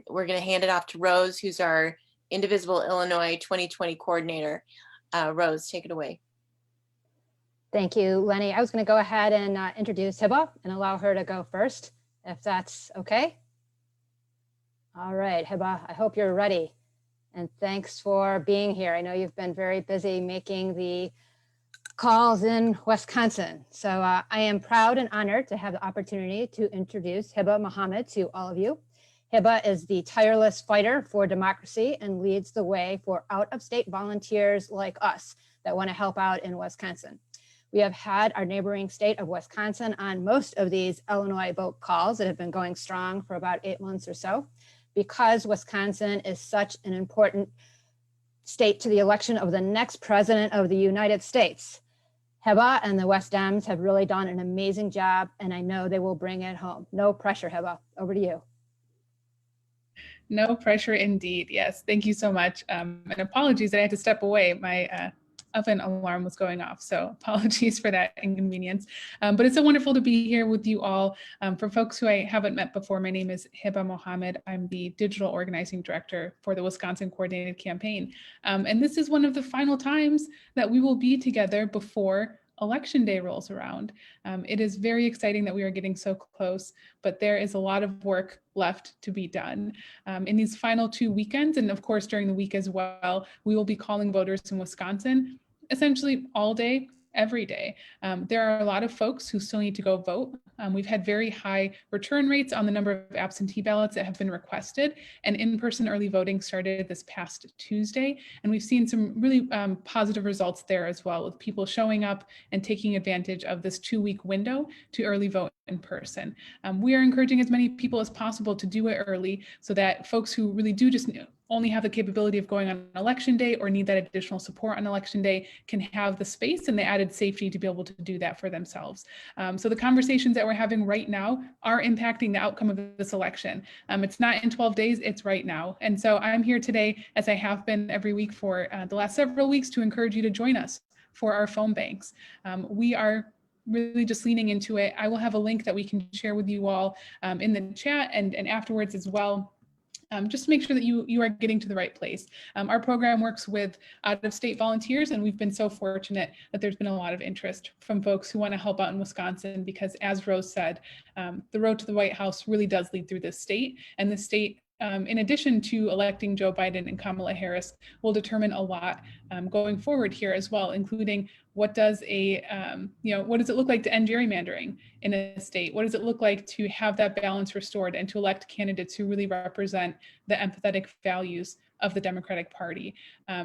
we're going to hand it off to Rose, who's our Indivisible Illinois 2020 coordinator. Rose, take it away. Thank you, Lenny. I was going to go ahead and introduce Heba and allow her to go first, if that's okay. All right, Heba, I hope you're ready. And thanks for being here. I know you've been very busy making the calls in Wisconsin. So I am proud and honored to have the opportunity to introduce Heba Mohammad to all of you. Heba is the tireless fighter for democracy and leads the way for out-of-state volunteers like us that want to help out in Wisconsin. We have had our neighboring state of Wisconsin on most of these Illinois vote calls that have been going strong for about 8 months or so, because Wisconsin is such an important state to the election of the next president of the United States. Heba and the West Dems have really done an amazing job, and I know they will bring it home. No pressure, Heba. Over to you. No pressure indeed. Yes, thank you so much. And apologies that I had to step away. My oven alarm was going off, so apologies for that inconvenience. But it's so wonderful to be here with you all. For folks who I haven't met before, my name is Heba Mohammad. I'm the Digital Organizing Director for the Wisconsin Coordinated Campaign. And this is one of the final times that we will be together before Election Day rolls around. It is very exciting that we are getting so close, but there is a lot of work left to be done. In these final 2 weekends, and of course during the week as well, we will be calling voters in Wisconsin essentially all day, every day. There are a lot of folks who still need to go vote. We've had very high return rates on the number of absentee ballots that have been requested, and in-person early voting started this past Tuesday. And we've seen some really positive results there as well, with people showing up and taking advantage of this 2-week window to early vote in person. We are encouraging as many people as possible to do it early so that folks who really do just only have the capability of going on election day or need that additional support on election day can have the space and the added safety to be able to do that for themselves. So the conversations that we're having right now are impacting the outcome of this election. It's not in 12 days, it's right now. And so I'm here today, as I have been every week for the last several weeks, to encourage you to join us for our phone banks. We are really just leaning into it. I will have a link that we can share with you all in the chat and afterwards as well. Just to make sure that you are getting to the right place. Our program works with out-of-state volunteers, and we've been so fortunate that there's been a lot of interest from folks who want to help out in Wisconsin, because as Rose said, the road to the White House really does lead through this state, and the state, in addition to electing Joe Biden and Kamala Harris, will determine a lot going forward here as well, including what does what does it look like to end gerrymandering in a state? What does it look like to have that balance restored and to elect candidates who really represent the empathetic values of the Democratic Party?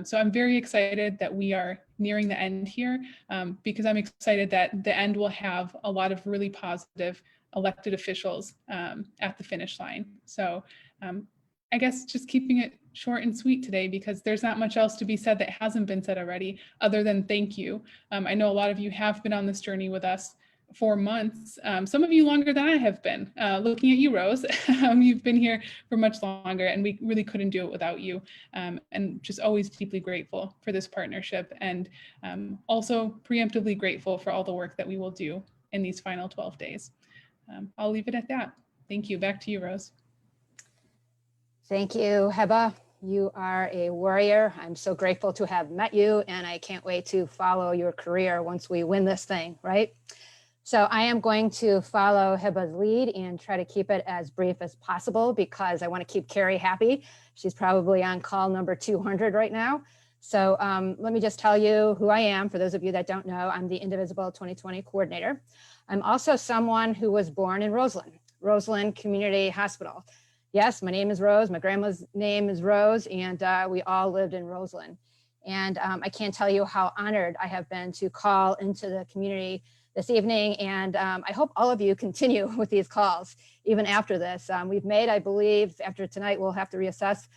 So I'm very excited that we are nearing the end here, because I'm excited that the end will have a lot of really positive elected officials at the finish line. So I guess just keeping it short and sweet today, because there's not much else to be said that hasn't been said already, other than thank you. I know a lot of you have been on this journey with us for months, some of you longer than I have been. Looking at you, Rose, you've been here for much longer, and we really couldn't do it without you. And just always deeply grateful for this partnership, and also preemptively grateful for all the work that we will do in these final 12 days. I'll leave it at that. Thank you. Back to you, Rose. Thank you, Heba. You are a warrior. I'm so grateful to have met you, and I can't wait to follow your career once we win this thing, right? So I am going to follow Heba's lead and try to keep it as brief as possible because I want to keep Carrie happy. She's probably on call number 200 right now. So let me just tell you who I am. For those of you that don't know, I'm the Indivisible 2020 coordinator. I'm also someone who was born in Roseland Community Hospital. Yes, my name is Rose. My grandma's name is Rose, and we all lived in Roseland. And I can't tell you how honored I have been to call into the community this evening. And I hope all of you continue with these calls, even after this. We've made, I believe, after tonight, we'll have to reassess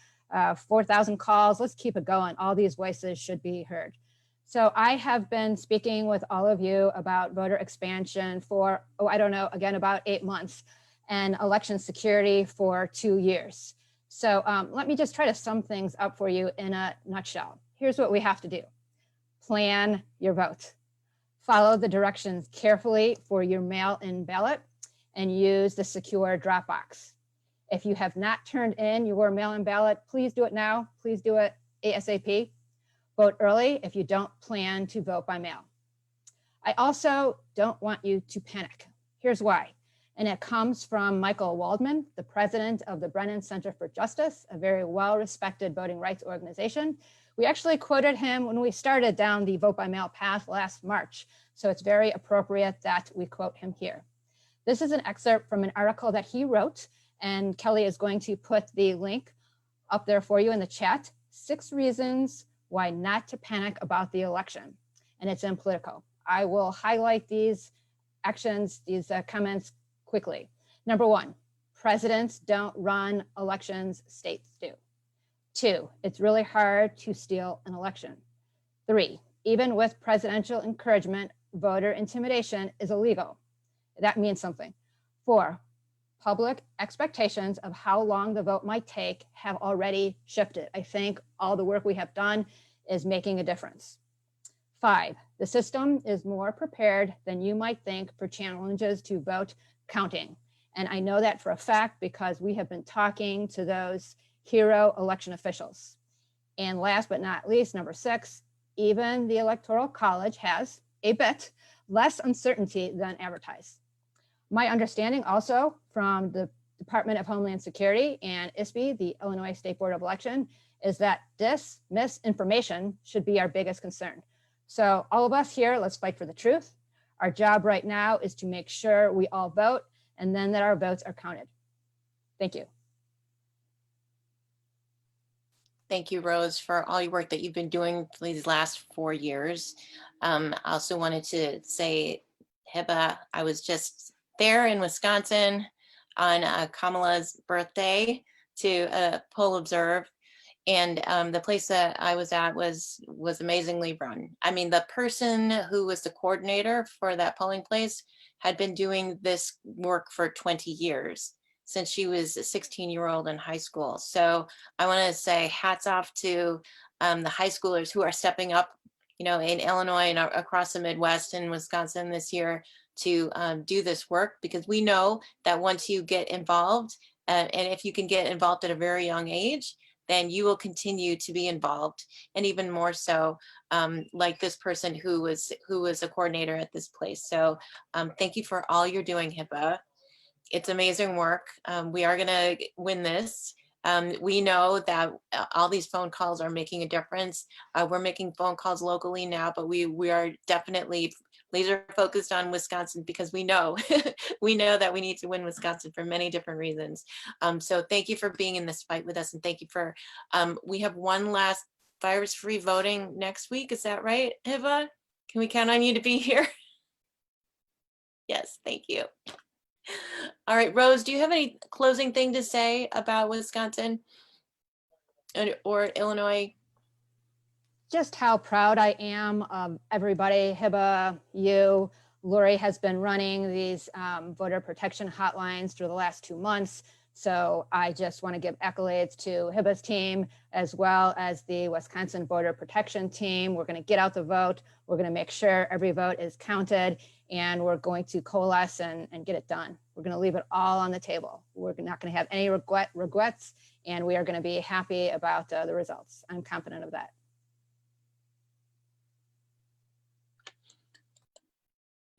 4,000 calls. Let's keep it going. All these voices should be heard. So I have been speaking with all of you about voter expansion for, I don't know, again, about 8 months, and election security for 2 years. So let me just try to sum things up for you in a nutshell. Here's what we have to do. Plan your vote. Follow the directions carefully for your mail-in ballot and use the secure drop box. If you have not turned in your mail-in ballot, please do it now. Please do it ASAP. Vote early if you don't plan to vote by mail. I also don't want you to panic. Here's why. And it comes from Michael Waldman, the president of the Brennan Center for Justice, a very well-respected voting rights organization. We actually quoted him when we started down the vote by mail path last March. So it's very appropriate that we quote him here. This is an excerpt from an article that he wrote, and Kelly is going to put the link up there for you in the chat. 6 reasons why not to panic about the election. And it's in Politico. I will highlight these actions, these comments quickly. Number 1, presidents don't run elections, states do. 2, it's really hard to steal an election. 3, even with presidential encouragement, voter intimidation is illegal. That means something. 4, public expectations of how long the vote might take have already shifted. I think all the work we have done is making a difference. 5, the system is more prepared than you might think for challenges to vote counting. And I know that for a fact because we have been talking to those hero election officials. And last but not least, number 6, even the Electoral College has a bit less uncertainty than advertised. My understanding also from the Department of Homeland Security and ISB, the Illinois State Board of Election, is that this misinformation should be our biggest concern. So all of us here, let's fight for the truth. Our job right now is to make sure we all vote and then that our votes are counted. Thank you. Thank you, Rose, for all your work that you've been doing for these last 4 years. I also wanted to say, Heba, I was just there in Wisconsin on Kamala's birthday to poll observe. And the place that I was at was amazingly run. I mean, the person who was the coordinator for that polling place had been doing this work for 20 years, since she was a 16-year-old in high school. So I want to say hats off to the high schoolers who are stepping up, you know, in Illinois and across the Midwest and Wisconsin this year to do this work, because we know that once you get involved, and if you can get involved at a very young age, then you will continue to be involved, and even more so, like this person who was a coordinator at this place. So thank you for all you're doing, Heba. It's amazing work. We are gonna win this. We know that all these phone calls are making a difference. We're making phone calls locally now, but we are definitely laser focused on Wisconsin because we know we know that we need to win Wisconsin for many different reasons. So thank you for being in this fight with us, and thank you for. We have one last virus-free voting next week. Is that right, Heba? Can we count on you to be here? Yes, thank you. All right, Rose, do you have any closing thing to say about Wisconsin or Illinois? Just how proud I am of everybody. Heba, you, Lori has been running these voter protection hotlines through the last 2 months. So I just want to give accolades to Heba's team as well as the Wisconsin voter protection team. We're going to get out the vote. We're going to make sure every vote is counted, and we're going to coalesce and get it done. We're going to leave it all on the table. We're not going to have any regrets, and we are going to be happy about the results. I'm confident of that.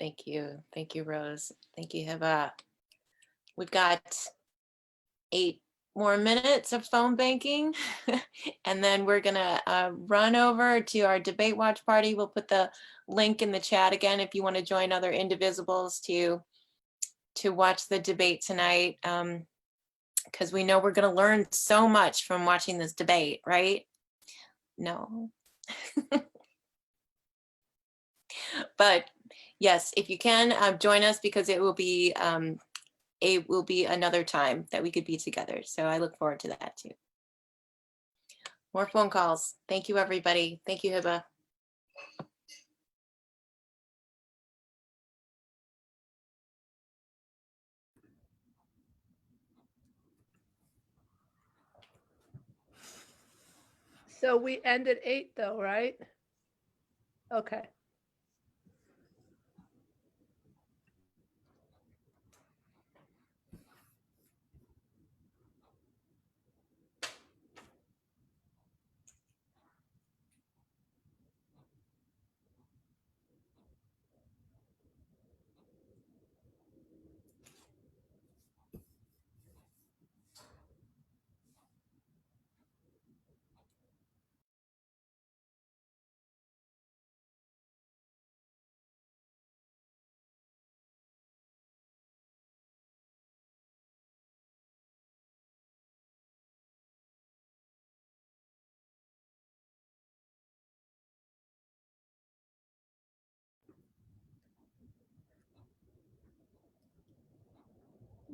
Thank you. Thank you, Rose. Thank you, Heba. We've got 8 more minutes of phone banking, and then we're gonna run over to our debate watch party. We'll put the link in the chat again if you want to join other Indivisibles to watch the debate tonight, because we know we're gonna learn so much from watching this debate, right? No. But yes, if you can join us, because it will be another time that we could be together. So I look forward to that too. More phone calls. Thank you, everybody. Thank you, Heba. So we end at 8 though, right? Okay.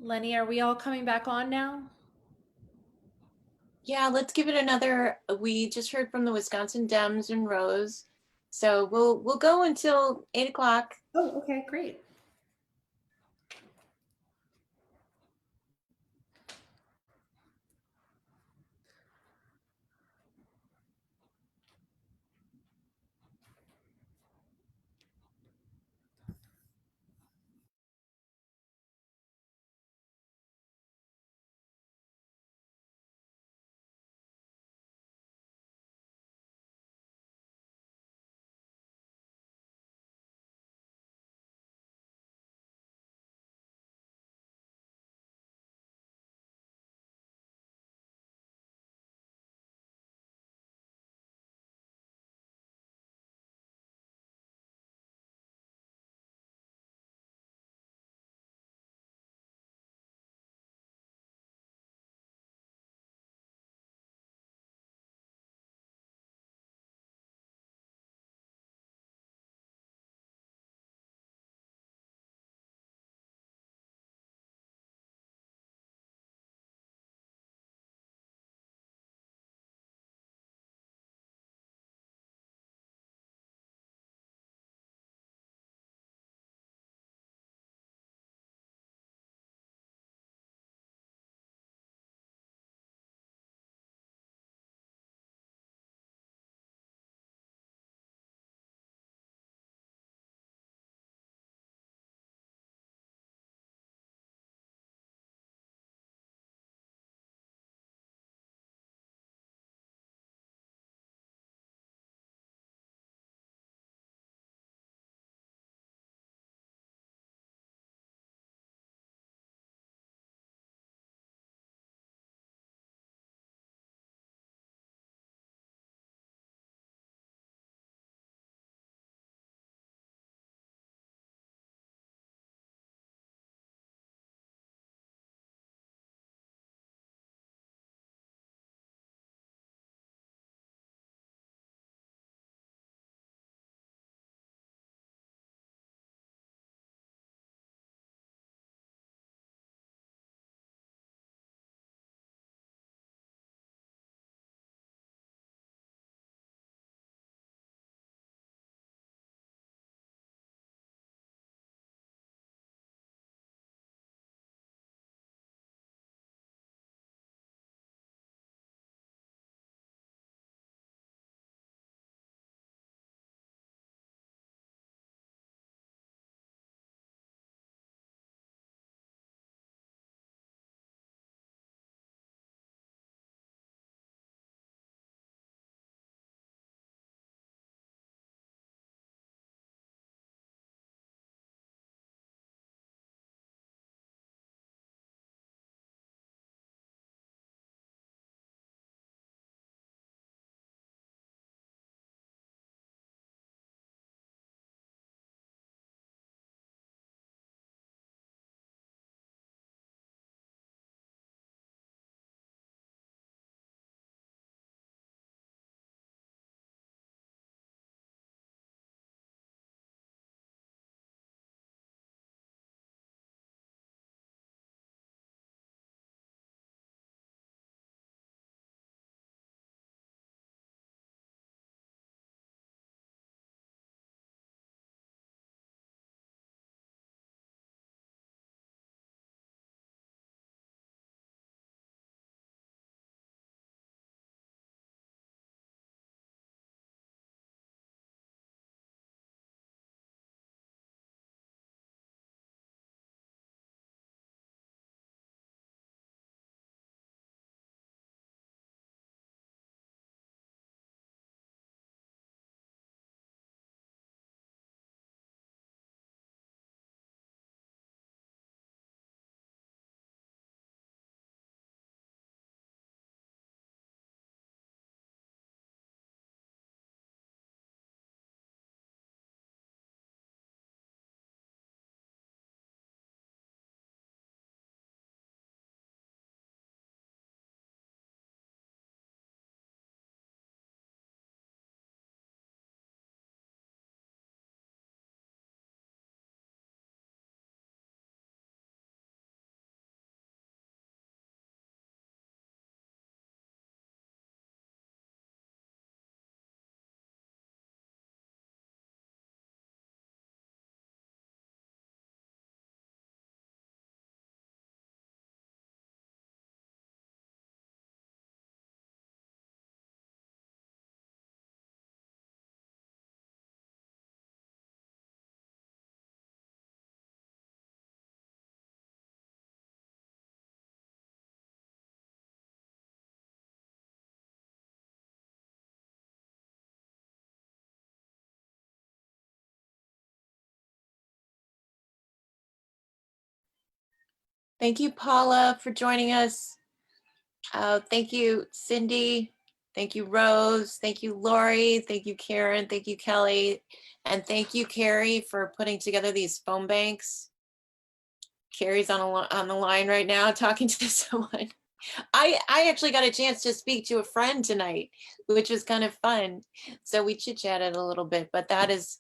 Lenny, are we all coming back on now? Yeah, let's give it another. We just heard from the Wisconsin Dems and Rose, so we'll go until 8 o'clock. Oh, okay, great. Thank you, Paula, for joining us. Thank you, Cindy. Thank you, Rose. Thank you, Lori. Thank you, Karen. Thank you, Kelly. And thank you, Carrie, for putting together these phone banks. Carrie's on the line right now talking to someone. I actually got a chance to speak to a friend tonight, which was kind of fun. So we chit-chatted a little bit, but that's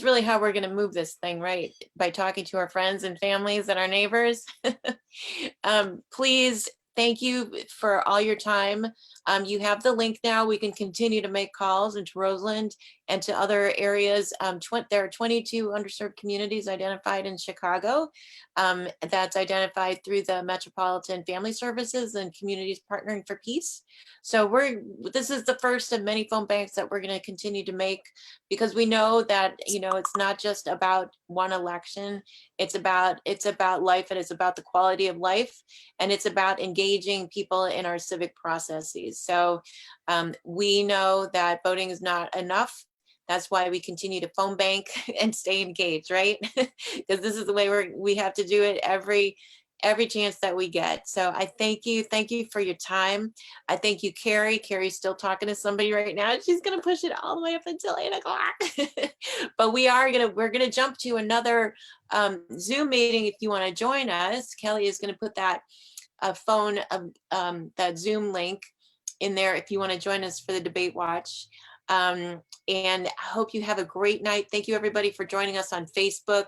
really how we're going to move this thing, right? By talking to our friends and families and our neighbors. Please, thank you for all your time. You have the link now. We can continue to make calls into Roseland and to other areas. There are 22 underserved communities identified in Chicago. That's identified through the Metropolitan Family Services and Communities Partnering for Peace. So this is the first of many phone banks that we're going to continue to make, because we know that, it's not just about one election. It's about life, and it's about the quality of life, and it's about engaging people in our civic processes. So we know that voting is not enough. That's why we continue to phone bank and stay engaged, right? Because this is the way we have to do it every chance that we get. So I thank you for your time. I thank you, Carrie. Carrie's still talking to somebody right now. She's gonna push it all the way up until 8 o'clock. But we're gonna jump to another Zoom meeting if you want to join us. Kelly is gonna put that that Zoom link in there if you want to join us for the debate watch. And I hope you have a great night. Thank you, everybody, for joining us on Facebook.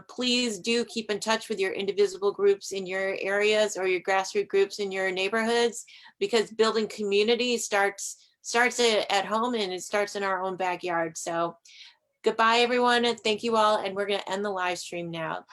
Please do keep in touch with your Indivisible groups in your areas or your grassroots groups in your neighborhoods, because building community starts at home, and it starts in our own backyard. So goodbye, everyone, and thank you all. And we're going to end the live stream now.